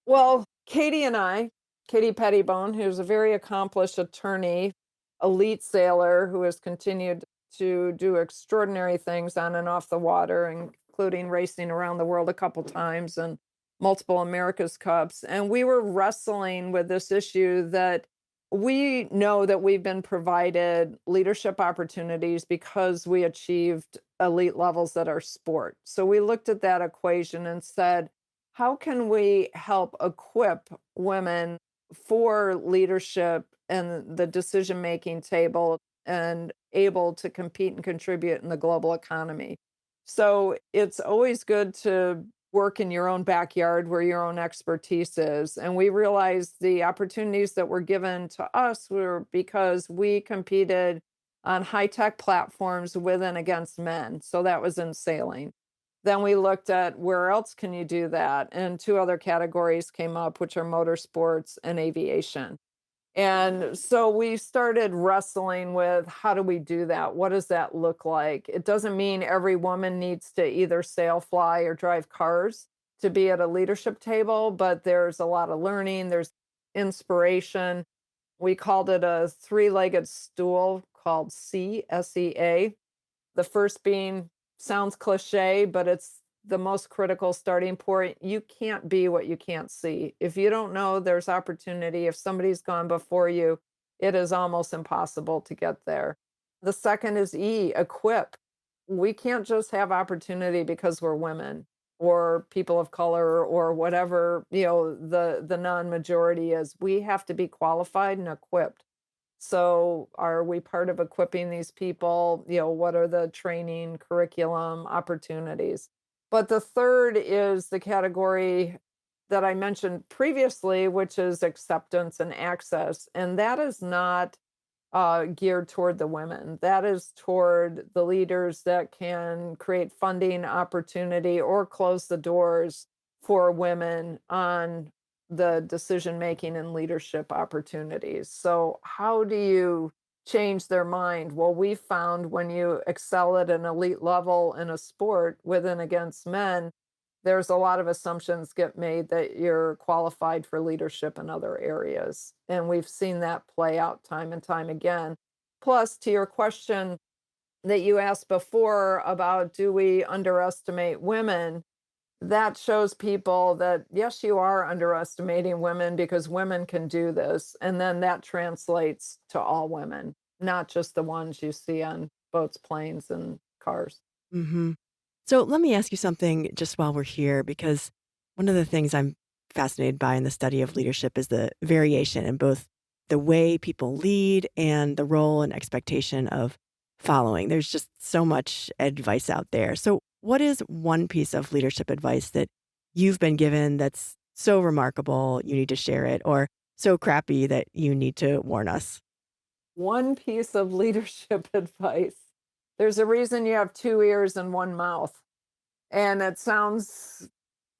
Well, Katie and I, Katie Pettibone, who's a very accomplished attorney, elite sailor who has continued to do extraordinary things on and off the water, including racing around the world a couple times and multiple America's Cups. And we were wrestling with this issue that we know that we've been provided leadership opportunities because we achieved elite levels at our sport. So we looked at that equation and said, how can we help equip women for leadership and the decision making table and able to compete and contribute in the global economy? So it's always good to work in your own backyard where your own expertise is. And we realized the opportunities that were given to us were because we competed on high tech platforms with and against men. So that was in sailing. Then we looked at where else can you do that? And two other categories came up, which are motorsports and aviation. And so we started wrestling with how do we do that? What does that look like? It doesn't mean every woman needs to either sail, fly, or drive cars to be at a leadership table, but there's a lot of learning, there's inspiration. We called it a three-legged stool called SEA. The first being sounds cliche, but it's the most critical starting point. You can't be what you can't see. If you don't know there's opportunity, if somebody's gone before you, it is almost impossible to get there. The second is equip. We can't just have opportunity because we're women or people of color or whatever, the non-majority is. We have to be qualified and equipped. So, are we part of equipping these people? What are the training, curriculum, opportunities? But the third is the category that I mentioned previously, which is acceptance and access. And that is not geared toward the women. That is toward the leaders that can create funding opportunity or close the doors for women on the decision making and leadership opportunities. So, how do you change their mind? Well, we found when you excel at an elite level in a sport with and against men, there's a lot of assumptions get made that you're qualified for leadership in other areas. And we've seen that play out time and time again. Plus, to your question that you asked before about do we underestimate women, that shows people that yes, you are underestimating women because women can do this. And then that translates to all women, not just the ones you see on boats, planes, and cars. Mhm. So let me ask you something just while we're here, because one of the things I'm fascinated by in the study of leadership is the variation in both the way people lead and the role and expectation of following. There's just so much advice out there. So, what is one piece of leadership advice that you've been given that's so remarkable you need to share it, or so crappy that you need to warn us? One piece of leadership advice. There's a reason you have two ears and one mouth. And it sounds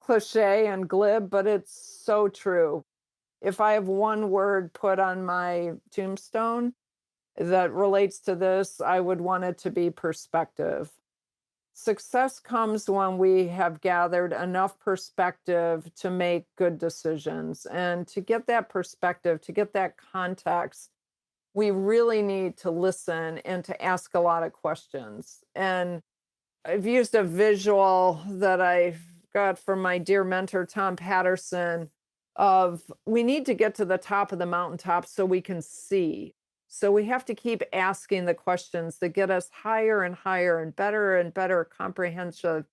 cliche and glib, but it's so true. If I have one word put on my tombstone that relates to this, I would want it to be perspective. Success comes when we have gathered enough perspective to make good decisions. And to get that perspective, to get that context, we really need to listen and to ask a lot of questions. And I've used a visual that I got from my dear mentor, Tom Patterson, of we need to get to the top of the mountaintop so we can see. So we have to keep asking the questions that get us higher and higher and better comprehensive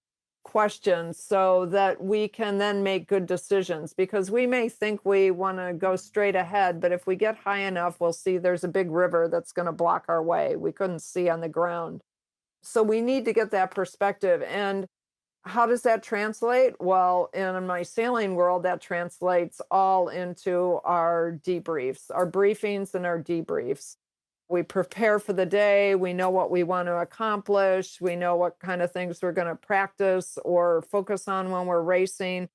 questions so that we can then make good decisions, because we may think we want to go straight ahead, but if we get high enough, we'll see there's a big river that's going to block our way. We couldn't see on the ground. So we need to get that perspective. And how does that translate? Well, in my sailing world, that translates all into our debriefs, our briefings and our debriefs. We prepare for the day. We know what we want to accomplish. We know what kind of things we're going to practice or focus on when we're racing.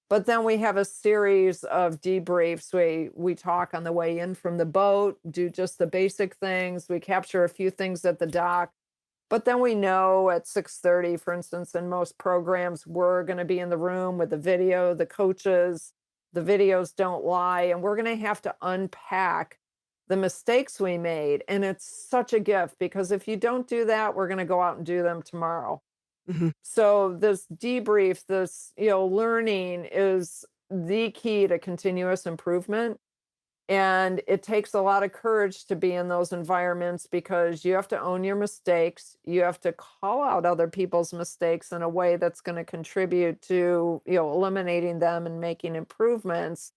But then we have a series of debriefs. We talk on the way in from the boat, do just the basic things. We capture a few things at the dock. But then we know at 6:30, for instance, in most programs, we're going to be in the room with the video, the coaches. The videos don't lie, and we're going to have to unpack the mistakes we made. And it's such a gift, because if you don't do that, we're going to go out and do them tomorrow. Hmm. So this debrief, this, learning is the key to continuous improvement. And it takes a lot of courage to be in those environments, because you have to own your mistakes. You have to call out other people's mistakes in a way that's going to contribute to, eliminating them and making improvements.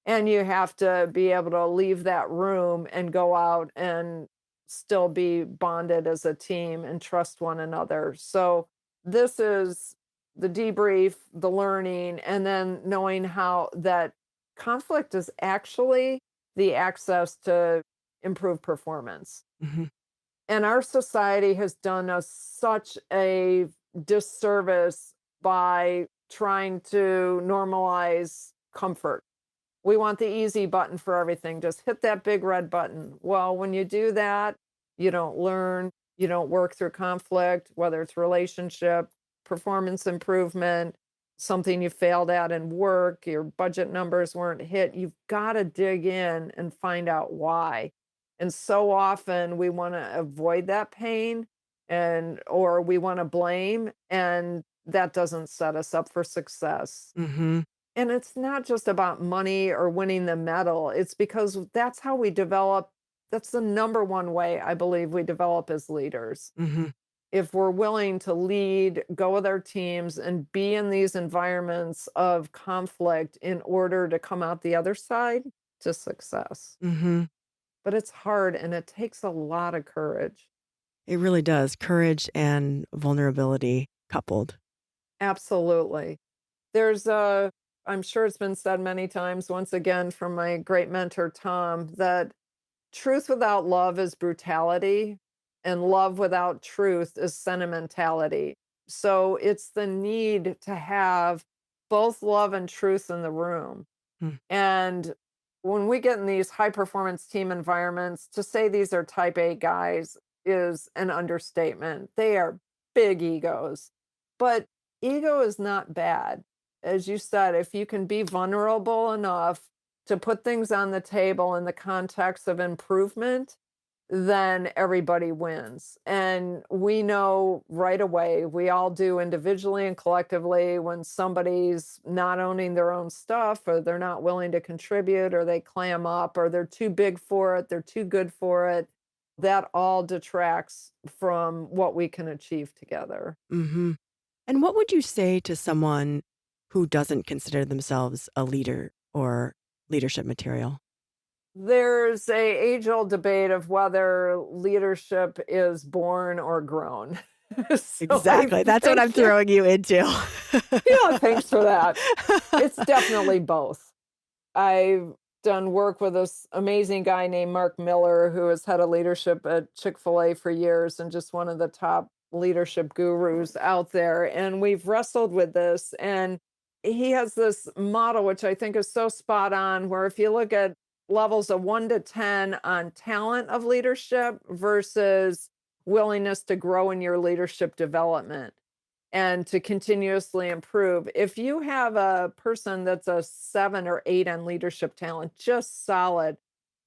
And you have to be able to leave that room and go out and still be bonded as a team and trust one another. So this is the debrief, the learning, and then knowing how that conflict is actually the access to improve performance. Hmm. And our society has done us such a disservice by trying to normalize comfort. We want the easy button for everything. Just hit that big red button. Well, when you do that, you don't learn, you don't work through conflict, whether it's relationship, performance improvement, something you failed at in work, your budget numbers weren't hit. You've got to dig in and find out why. And so often we want to avoid that pain, or we want to blame, and that doesn't set us up for success. Hmm. And it's not just about money or winning the medal. It's because that's how we develop. That's the number one way I believe we develop as leaders. Hmm. If we're willing to lead, go with our teams, and be in these environments of conflict in order to come out the other side to success. Hmm. But it's hard, and it takes a lot of courage. It really does. Courage and vulnerability coupled. Absolutely. There's a, I'm sure it's been said many times, once again, from my great mentor, Tom, that truth without love is brutality, and love without truth is sentimentality. So it's the need to have both love and truth in the room. Mm. And when we get in these high performance team environments, to say these are type A guys is an understatement. They are big egos. But ego is not bad. As you said, if you can be vulnerable enough to put things on the table in the context of improvement, then everybody wins. And we know right away, we all do individually and collectively, when somebody's not owning their own stuff, or they're not willing to contribute, or they clam up, or they're too big for it, they're too good for it. That all detracts from what we can achieve together. Hmm. And what would you say to someone who doesn't consider themselves a leader or leadership material? There's a age-old debate of whether leadership is born or grown. So I Exactly. That's what I'm think throwing you into. yeah, thanks for that. It's definitely both. I've done work with this amazing guy named Mark Miller, who has had a leadership at Chick-fil-A for years and just one of the top leadership gurus out there. And we've wrestled with this. And he has this model, which I think is so spot on, where if you look at levels of 1 to 10 on talent of leadership versus willingness to grow in your leadership development and to continuously improve. If you have a person that's a 7 or 8 on leadership talent, just solid,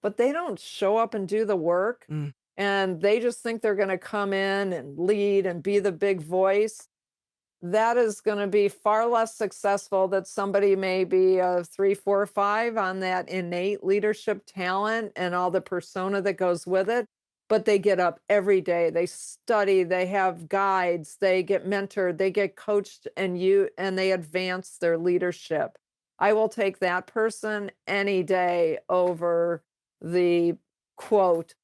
but they don't show up and do the work, Mm. and they just think they're going to come in and lead and be the big voice, that is going to be far less successful than somebody maybe a 3, 4, 5 on that innate leadership talent and all the persona that goes with it. but they get up every day, they study, they have guides, they get mentored, they get coached, and they advance their leadership. I will take that person any day over the quote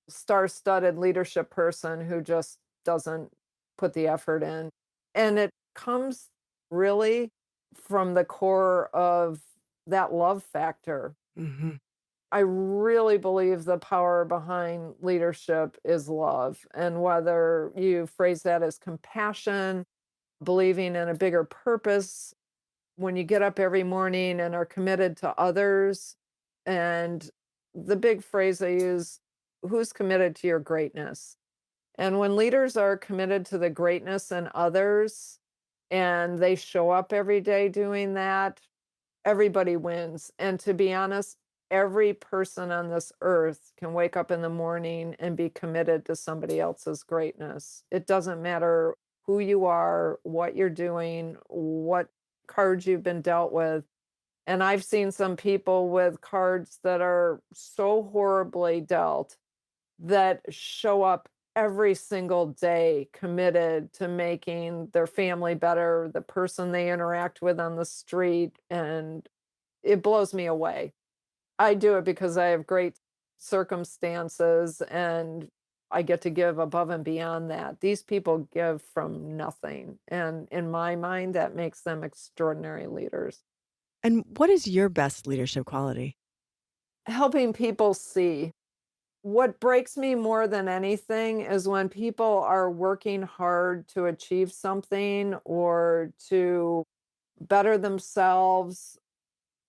star-studded leadership person who just doesn't put the effort in. And it comes really from the core of that love factor. Mhm. I really believe the power behind leadership is love. And whether you phrase that as compassion, believing in a bigger purpose, when you get up every morning and are committed to others, and the big phrase I use, who's committed to your greatness? And when leaders are committed to the greatness in others and they show up every day doing that, everybody wins. And to be honest, every person on this earth can wake up in the morning and be committed to somebody else's greatness. It doesn't matter who you are, what you're doing, what cards you've been dealt with. And I've seen some people with cards that are so horribly dealt that show up every single day committed to making their family better, the person they interact with on the street, and it blows me away. I do it because I have great circumstances and I get to give above and beyond that. These people give from nothing, and in my mind, that makes them extraordinary leaders. And what is your best leadership quality? Helping people see. What breaks me more than anything is when people are working hard to achieve something or to better themselves,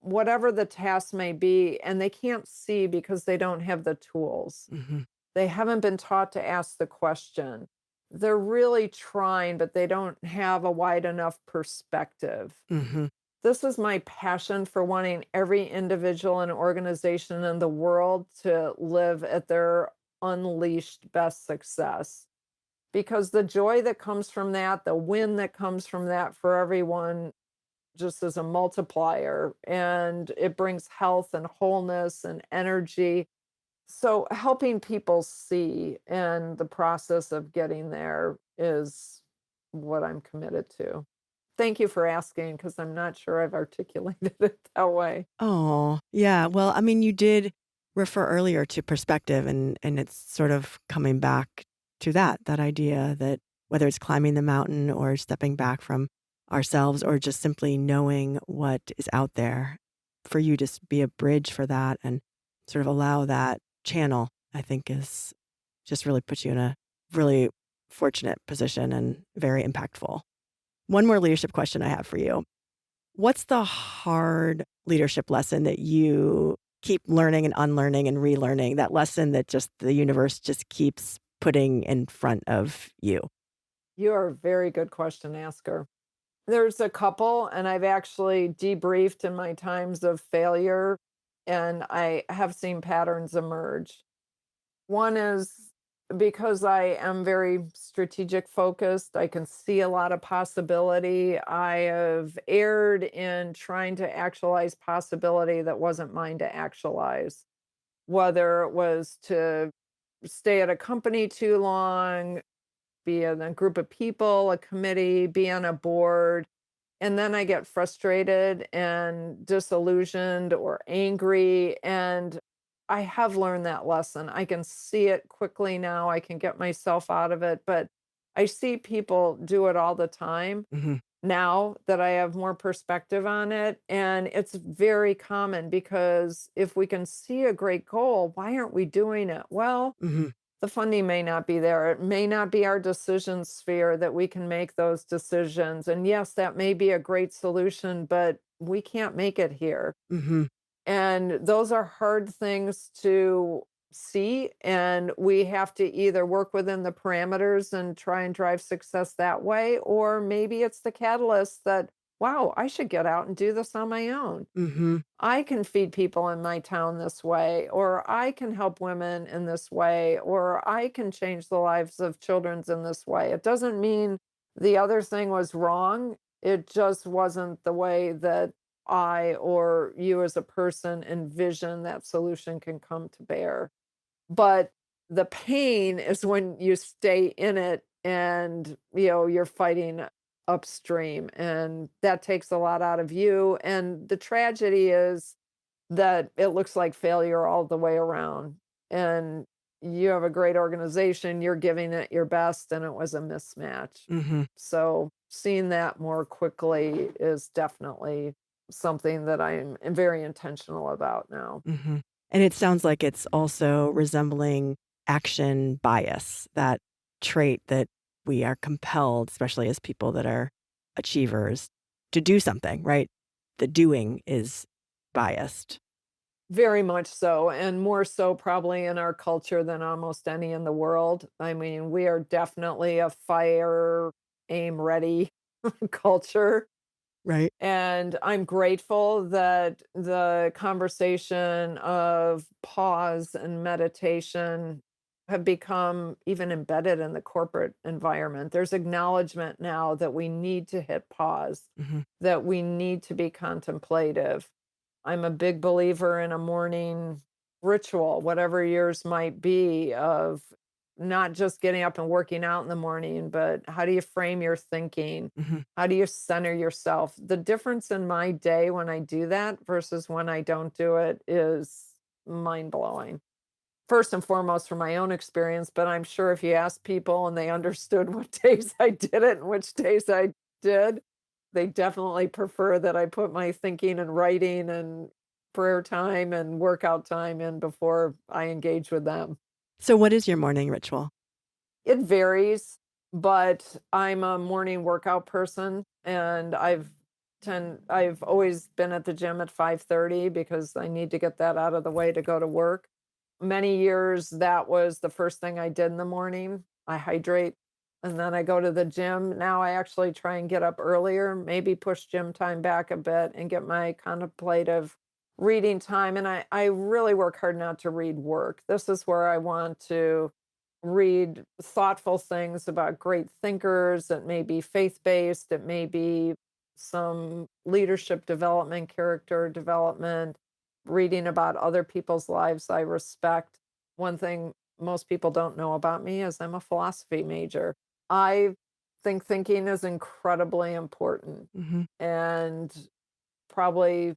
whatever the task may be, and they can't see because they don't have the tools. Mhm. They haven't been taught to ask the question. They're really trying, but they don't have a wide enough perspective. Mhm. This is my passion for wanting every individual and organization in the world to live at their unleashed best success. Because the joy that comes from that, the win that comes from that for everyone just is a multiplier and it brings health and wholeness and energy. So helping people see and the process of getting there is what I'm committed to. Thank you for asking because I'm not sure I've articulated it that way. Oh, yeah. Well, I mean, you did refer earlier to perspective and it's sort of coming back to that idea that whether it's climbing the mountain or stepping back from ourselves or just simply knowing what is out there, for you to be a bridge for that and sort of allow that channel, I think is just really puts you in a really fortunate position and very impactful. One more leadership question I have for you. What's the hard leadership lesson that you keep learning and unlearning and relearning, that lesson that just the universe just keeps putting in front of you? You're a very good question asker. There's a couple, and I've actually debriefed in my times of failure, and I have seen patterns emerge. One is because I am very strategic focused, I can see a lot of possibility. I have erred in trying to actualize possibility that wasn't mine to actualize, whether it was to stay at a company too long, be in a group of people, a committee, be on a board. And then I get frustrated and disillusioned or angry. And I have learned that lesson. I can see it quickly now. I can get myself out of it. But I see people do it all the time Mhm, now that I have more perspective on it. And it's very common because if we can see a great goal, why aren't we doing it? Well, mhm, the funding may not be there. It may not be our decision sphere that we can make those decisions. And yes, that may be a great solution, but we can't make it here. mhm, And those are hard things to see. And we have to either work within the parameters and try and drive success that way, or maybe it's the catalyst that, wow, I should get out and do this on my own. mhm, I can feed people in my town this way, or I can help women in this way, or I can change the lives of children's in this way. It doesn't mean the other thing was wrong. It just wasn't the way that I or you as a person envision that solution can come to bear. But The pain is when you stay in it and, you're fighting upstream, and that takes a lot out of you, and the tragedy is that it looks like failure all the way around, and you have a great organization, you're giving it your best, and it was a mismatch. Mhm. So, seeing that more quickly is definitely something that I'm very intentional about now. Mhm. And it sounds like it's also resembling action bias, that trait that we are compelled, especially as people that are achievers, to do something, right? The doing is biased. Very much so, and more so probably in our culture than almost any in the world. I mean, we are definitely a fire, aim ready culture. Right. And I'm grateful that the conversation of pause and meditation have become even embedded in the corporate environment. There's acknowledgement now that we need to hit pause, Mhm. that we need to be contemplative. I'm a big believer in a morning ritual, whatever yours might be, of not just getting up and working out in the morning, but how do you frame your thinking? Mhm. How do you center yourself? The difference in my day when I do that versus when I don't do it is mind blowing. First and foremost, from my own experience, but I'm sure if you asked people and they understood what days I did it and which days I did, they definitely prefer that I put my thinking and writing and prayer time and workout time in before I engage with them. So what is your morning ritual? It varies, but I'm a morning workout person, and I've always been at the gym at 5:30 because I need to get that out of the way to go to work. Many years, that was the first thing I did in the morning. I hydrate, and then I go to the gym. Now I actually try and get up earlier, maybe push gym time back a bit and get my contemplative reading time, and I really work hard not to read work. This is where I want to read thoughtful things about great thinkers. It may be faith-based, it may be some leadership development, character development, reading about other people's lives I respect. One thing most people don't know about me is I'm a philosophy major. I think thinking is incredibly important Mhm. and probably,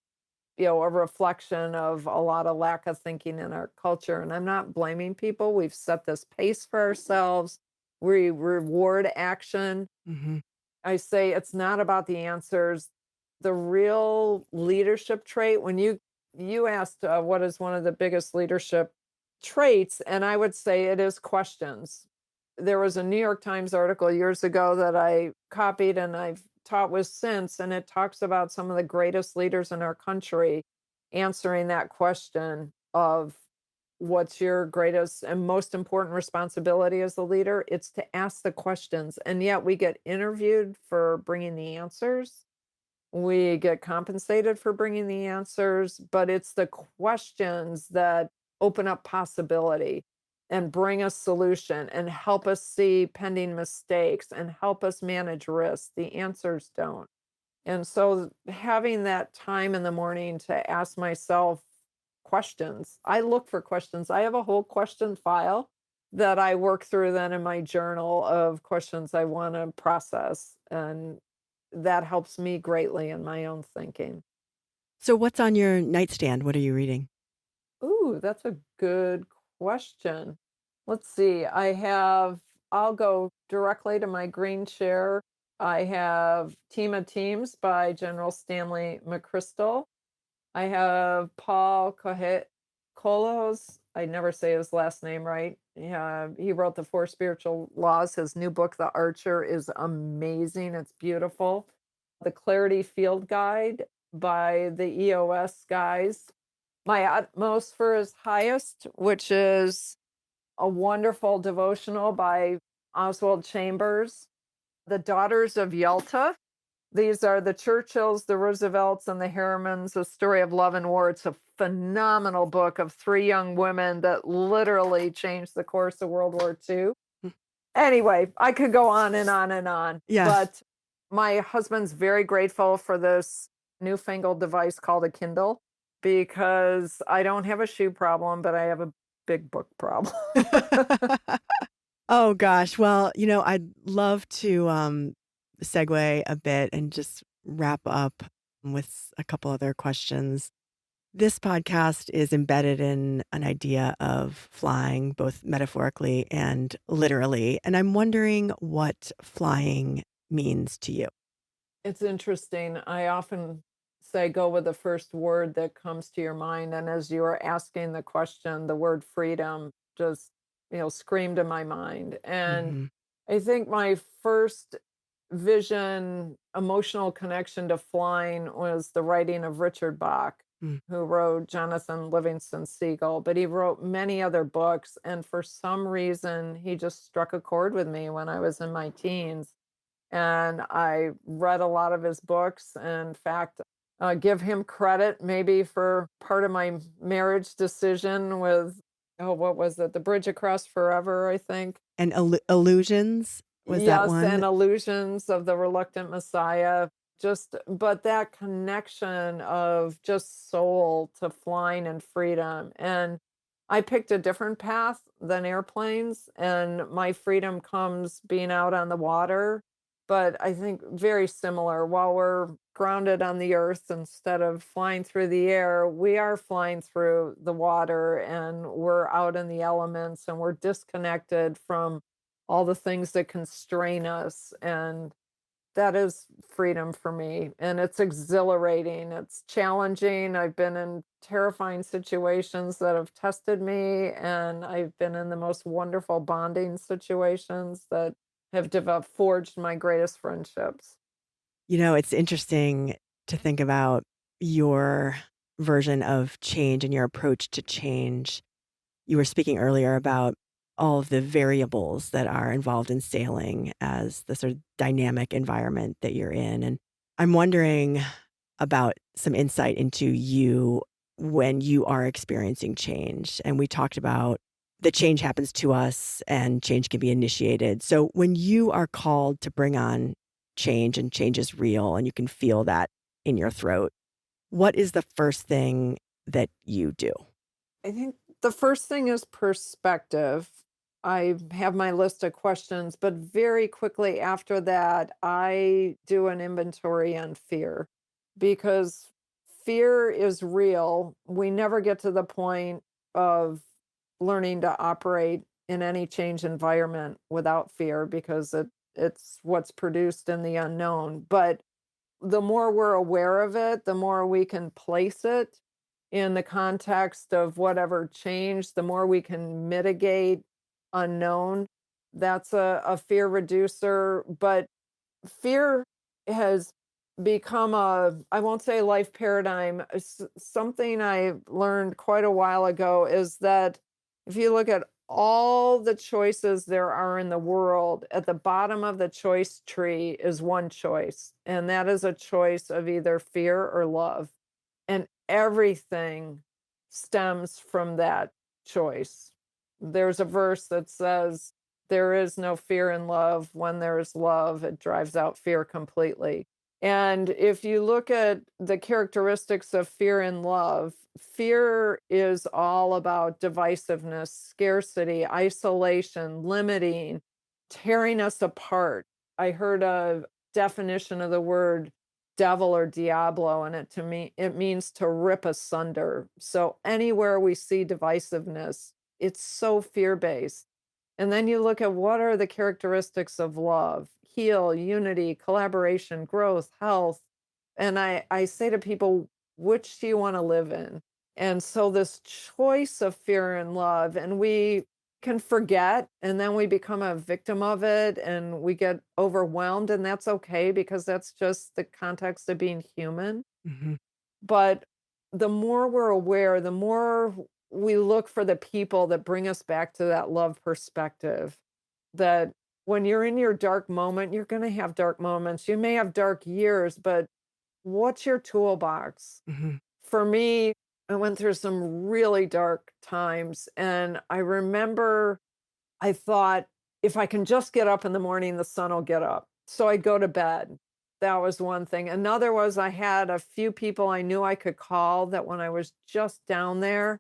a reflection of a lot of lack of thinking in our culture. And I'm not blaming people. We've set this pace for ourselves. We reward action. Mhm. I say it's not about the answers. The real leadership trait, when you asked what is one of the biggest leadership traits, and I would say it is questions. There was a New York Times article years ago that I copied and I've taught with since, and it talks about some of the greatest leaders in our country answering that question of what's your greatest and most important responsibility as a leader? It's to ask the questions. And yet we get interviewed for bringing the answers. We get compensated for bringing the answers, but it's the questions that open up possibility and bring us solution and help us see pending mistakes and help us manage risks. The answers don't. And so having that time in the morning to ask myself questions. I look for questions. I have a whole question file that I work through then in my journal of questions I want to process. And that helps me greatly in my own thinking. So what's on your nightstand? What are you reading? Ooh, that's a good question. Let's see. I'll go directly to my green chair. I have Team of Teams by General Stanley McChrystal. I have Paul Coelho's. I never say his last name right. Yeah, he wrote the Four Spiritual Laws. His new book, The Archer, is amazing. It's beautiful. The Clarity Field Guide by the EOS guys. My Utmost for His Highest, which is a wonderful devotional by Oswald Chambers. The Daughters of Yalta. These are the Churchills, the Roosevelts, and the Harrimans, A Story of Love and War. It's a phenomenal book of three young women that literally changed the course of World War II. Mm. Anyway, I could go on and on and on, Yeah. but my husband's very grateful for this newfangled device called a Kindle because I don't have a shoe problem, but I have a big book problem. Oh gosh. Well, I'd love to segue a bit and just wrap up with a couple other questions. This podcast is embedded in an idea of flying, both metaphorically and literally. And I'm wondering what flying means to you. It's interesting. I often say go with the first word that comes to your mind. And as you were asking the question, the word freedom just, screamed in my mind. And Hmm. I think my first vision, emotional connection to flying was the writing of Richard Bach, who wrote Jonathan Livingston Seagull, but he wrote many other books. And for some reason, he just struck a chord with me when I was in my teens, and I read a lot of his books. In fact, give him credit maybe for part of my marriage decision with, oh, what was it? The Bridge Across Forever, I think. And illusions, was that Yes, and one? Illusions of the Reluctant Messiah. Just, but that connection of just soul to flying and freedom. And I picked a different path than airplanes, and my freedom comes being out on the water. But I think very similar. While we're grounded on the earth instead of flying through the air, we are flying through the water and we're out in the elements and we're disconnected from all the things that constrain us. And that is freedom for me. And it's exhilarating, it's challenging. I've been in terrifying situations that have tested me, and I've been in the most wonderful bonding situations that have forged my greatest friendships. It's interesting to think about your version of change and your approach to change. You were speaking earlier about all of the variables that are involved in sailing as the sort of dynamic environment that you're in. And I'm wondering about some insight into you when you are experiencing change. And we talked about the change happens to us and change can be initiated. So when you are called to bring on change and change is real and you can feel that in your throat, what is the first thing that you do? I think the first thing is perspective. I have my list of questions, but very quickly after that, I do an inventory on fear, because fear is real. We never get to the point of learning to operate in any change environment without fear, because it's what's produced in the unknown. But the more we're aware of it, the more we can place it in the context of whatever change, the more we can mitigate unknown. That's a fear reducer. But fear has become I won't say life paradigm. Something I learned quite a while ago is that if you look at all the choices there are in the world, at the bottom of the choice tree is one choice, and that is a choice of either fear or love. And everything stems from that choice. There's a verse that says, there is no fear in love. When there is love, it drives out fear completely. And if you look at the characteristics of fear and love, fear is all about divisiveness, scarcity, isolation, limiting, tearing us apart. I heard a definition of the word devil or diablo, and it to me it means to rip asunder. So anywhere we see divisiveness, it's so fear-based. And then you look at what are the characteristics of love: heal, unity, collaboration, growth, health. And I say to people, which do you want to live in? And so this choice of fear and love, and we can forget, and then we become a victim of it and we get overwhelmed. And that's okay, because that's just the context of being human. Hmm. But the more we're aware, the more we look for the people that bring us back to that love perspective. That when you're in your dark moment, you're going to have dark moments. You may have dark years, but what's your toolbox? Hmm. For me, I went through some really dark times. And I remember I thought, if I can just get up in the morning, the sun will get up. So I'd go to bed. That was one thing. Another was I had a few people I knew I could call that when I was just down there,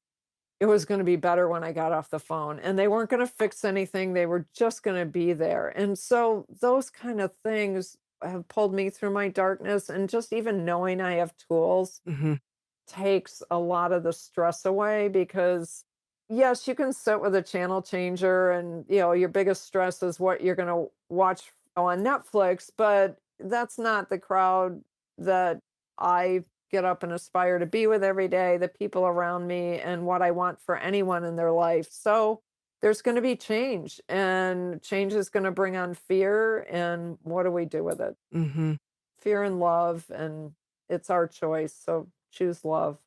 it was gonna be better when I got off the phone, and they weren't gonna fix anything, they were just gonna be there, and so those kind of things have pulled me through my darkness, and just even knowing I have tools Mhm. takes a lot of the stress away because, yes, you can sit with a channel changer and, your biggest stress is what you're gonna watch on Netflix, but that's not the crowd that I get up and aspire to be with every day, the people around me, and what I want for anyone in their life. So there's gonna be change, and change is gonna bring on fear, and what do we do with it? Mhm. Fear and love, and it's our choice, so choose love.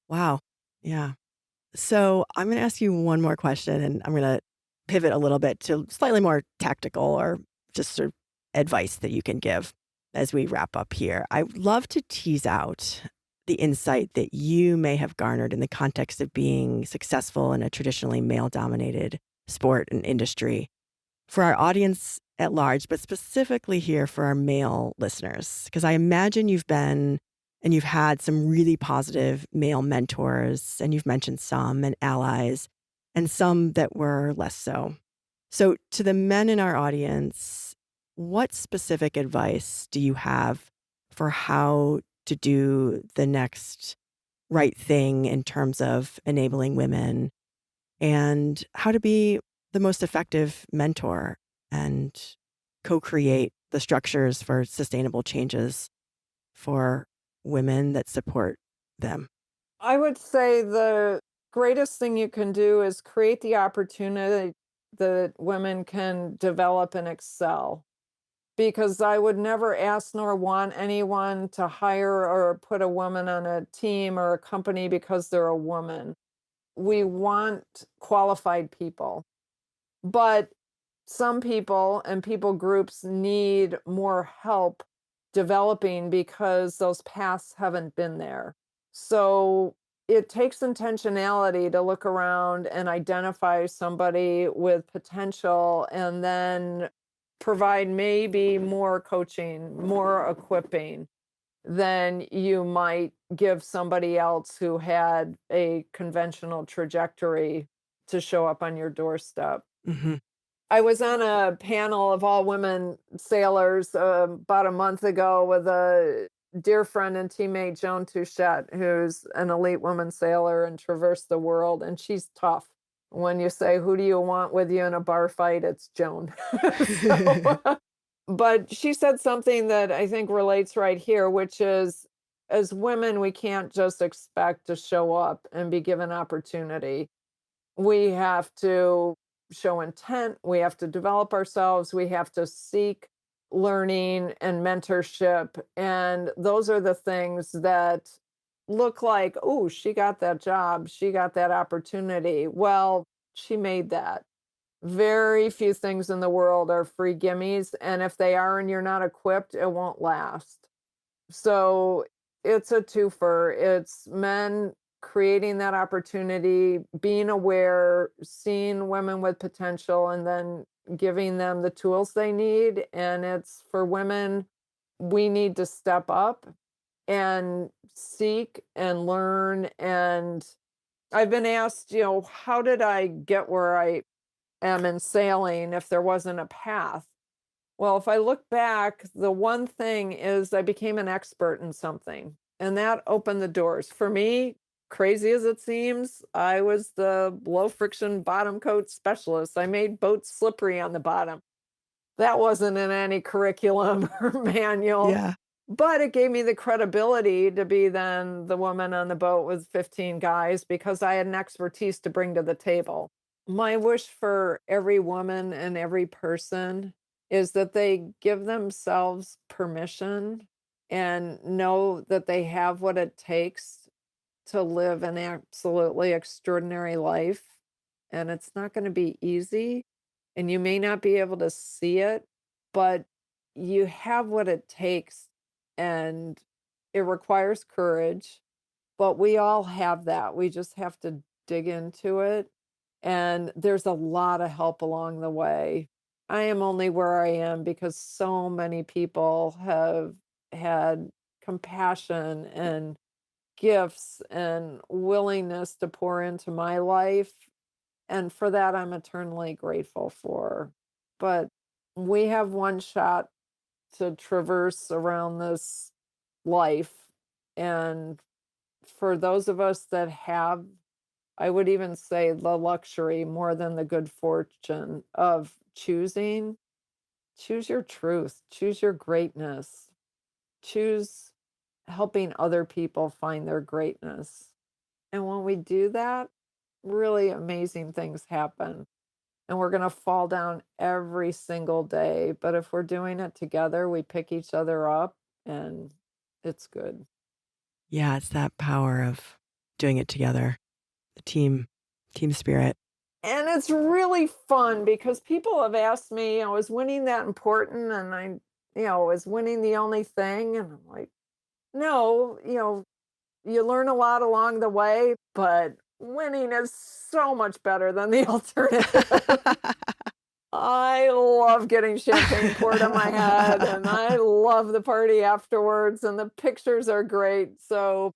Wow. Yeah. So I'm going to ask you one more question, and I'm going to pivot a little bit to slightly more tactical or just sort of advice that you can give as we wrap up here. I would love to tease out the insight that you may have garnered in the context of being successful in a traditionally male dominated sport and industry for our audience at large, but specifically here for our male listeners. Because I imagine you've been and you've had some really positive male mentors, and you've mentioned some and allies, and some that were less so. So, to the men in our audience, what specific advice do you have for how to do the next right thing in terms of enabling women and how to be the most effective mentor and co-create the structures for sustainable changes for women that support them? I would say the greatest thing you can do is create the opportunity that women can develop and excel. Because I would never ask nor want anyone to hire or put a woman on a team or a company because they're a woman. We want qualified people. But some people and people groups need more help developing because those paths haven't been there. So it takes intentionality to look around and identify somebody with potential and then provide maybe more coaching, more equipping than you might give somebody else who had a conventional trajectory to show up on your doorstep. Hmm. I was on a panel of all women sailors about a month ago with a dear friend and teammate, Joan Touchette, who's an elite woman sailor and traversed the world. And she's tough. When you say, "Who do you want with you in a bar fight?" It's Joan. so, but she said something that I think relates right here, which is as women, we can't just expect to show up and be given opportunity. We have to show intent, we have to develop ourselves, we have to seek learning and mentorship, and those are the things that look like, "Oh, she got that job, she got that opportunity." Well, she made that. Very few things in the world are free gimmies, and if they are and you're not equipped, it won't last. So it's a twofer. It's men creating that opportunity, being aware, seeing women with potential, and then giving them the tools they need. And it's for women, we need to step up and seek and learn. And I've been asked, how did I get where I am in sailing if there wasn't a path? Well, if I look back, the one thing is I became an expert in something, and that opened the doors. For me, crazy as it seems, I was the low friction bottom coat specialist. I made boats slippery on the bottom. That wasn't in any curriculum or manual, Yeah. but it gave me the credibility to be then the woman on the boat with 15 guys because I had an expertise to bring to the table. My wish for every woman and every person is that they give themselves permission and know that they have what it takes to live an absolutely extraordinary life. And it's not going to be easy. And you may not be able to see it, but you have what it takes. And it requires courage, but we all have that. We just have to dig into it. And there's a lot of help along the way. I am only where I am because so many people have had compassion and gifts and willingness to pour into my life. And for that, I'm eternally grateful for. But we have one shot to traverse around this life. And for those of us that have, I would even say the luxury more than the good fortune of choosing, choose your truth, choose your greatness, choose helping other people find their greatness. And when we do that, really amazing things happen. And we're going to fall down every single day. But if we're doing it together, we pick each other up and it's good. Yeah, it's that power of doing it together, the team spirit. And it's really fun because people have asked me, is winning that important? And is winning the only thing? And I'm like, no, you learn a lot along the way, but winning is so much better than the alternative. I love getting champagne poured on my head, and I love the party afterwards, and the pictures are great. So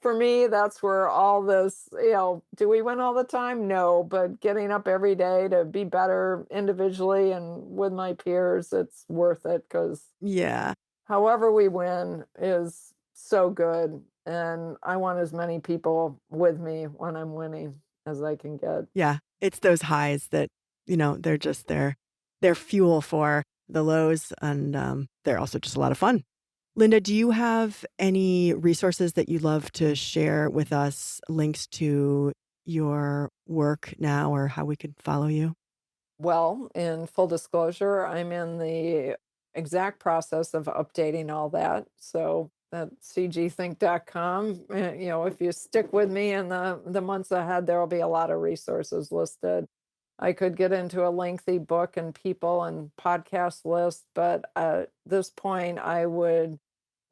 for me, that's where all this, do we win all the time? No, but getting up every day to be better individually and with my peers, it's worth it because Yeah. however we win is so good. And I want as many people with me when I'm winning as I can get. Yeah. It's those highs that, they're just they're fuel for the lows, and they're also just a lot of fun. Linda, do you have any resources that you'd love to share with us, links to your work now or how we could follow you? Well, in full disclosure, I'm in the exact process of updating all that. So at cgthink.com, if you stick with me in the months ahead, there will be a lot of resources listed. I could get into a lengthy book and people and podcast list, but at this point, I would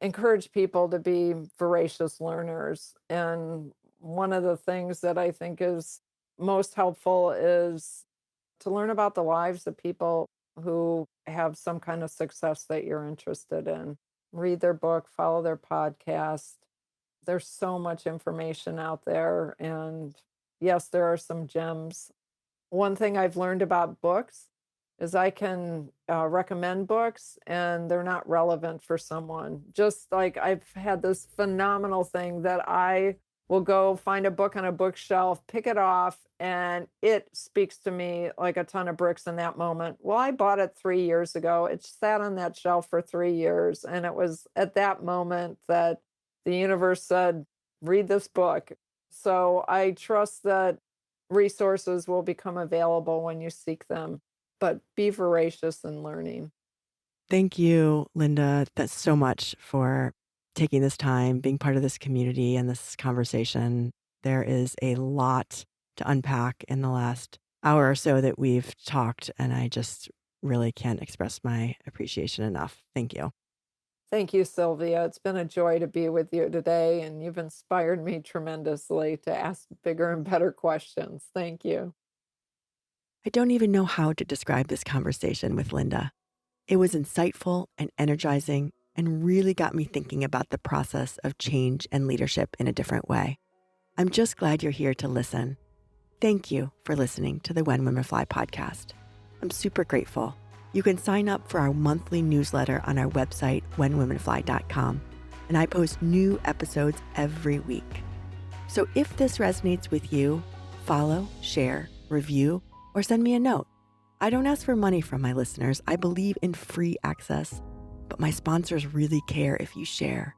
encourage people to be voracious learners. And one of the things that I think is most helpful is to learn about the lives of people who have some kind of success that you're interested in. Read their book, follow their podcast. There's so much information out there. And yes, there are some gems. One thing I've learned about books is I can recommend books and they're not relevant for someone. Just like I've had this phenomenal thing that I will go find a book on a bookshelf, pick it off, and it speaks to me like a ton of bricks in that moment. Well, I bought it 3 years ago. It sat on that shelf for 3 years. And it was at that moment that the universe said, read this book. So I trust that resources will become available when you seek them, but be voracious in learning. Thank you, Linda. That's so much for taking this time, being part of this community and this conversation. There is a lot to unpack in the last hour or so that we've talked, and I just really can't express my appreciation enough. Thank you. Thank you, Sylvia. It's been a joy to be with you today, and you've inspired me tremendously to ask bigger and better questions. Thank you. I don't even know how to describe this conversation with Linda. It was insightful and energizing and really got me thinking about the process of change and leadership in a different way. I'm just glad you're here to listen. Thank you for listening to the When Women Fly podcast. I'm super grateful. You can sign up for our monthly newsletter on our website, whenwomenfly.com, and I post new episodes every week. So if this resonates with you, follow, share, review, or send me a note. I don't ask for money from my listeners. I believe in free access, but my sponsors really care if you share.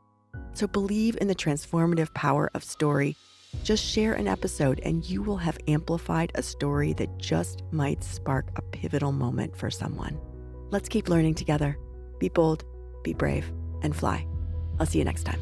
So believe in the transformative power of story. Just share an episode and you will have amplified a story that just might spark a pivotal moment for someone. Let's keep learning together. Be bold, be brave, and fly. I'll see you next time.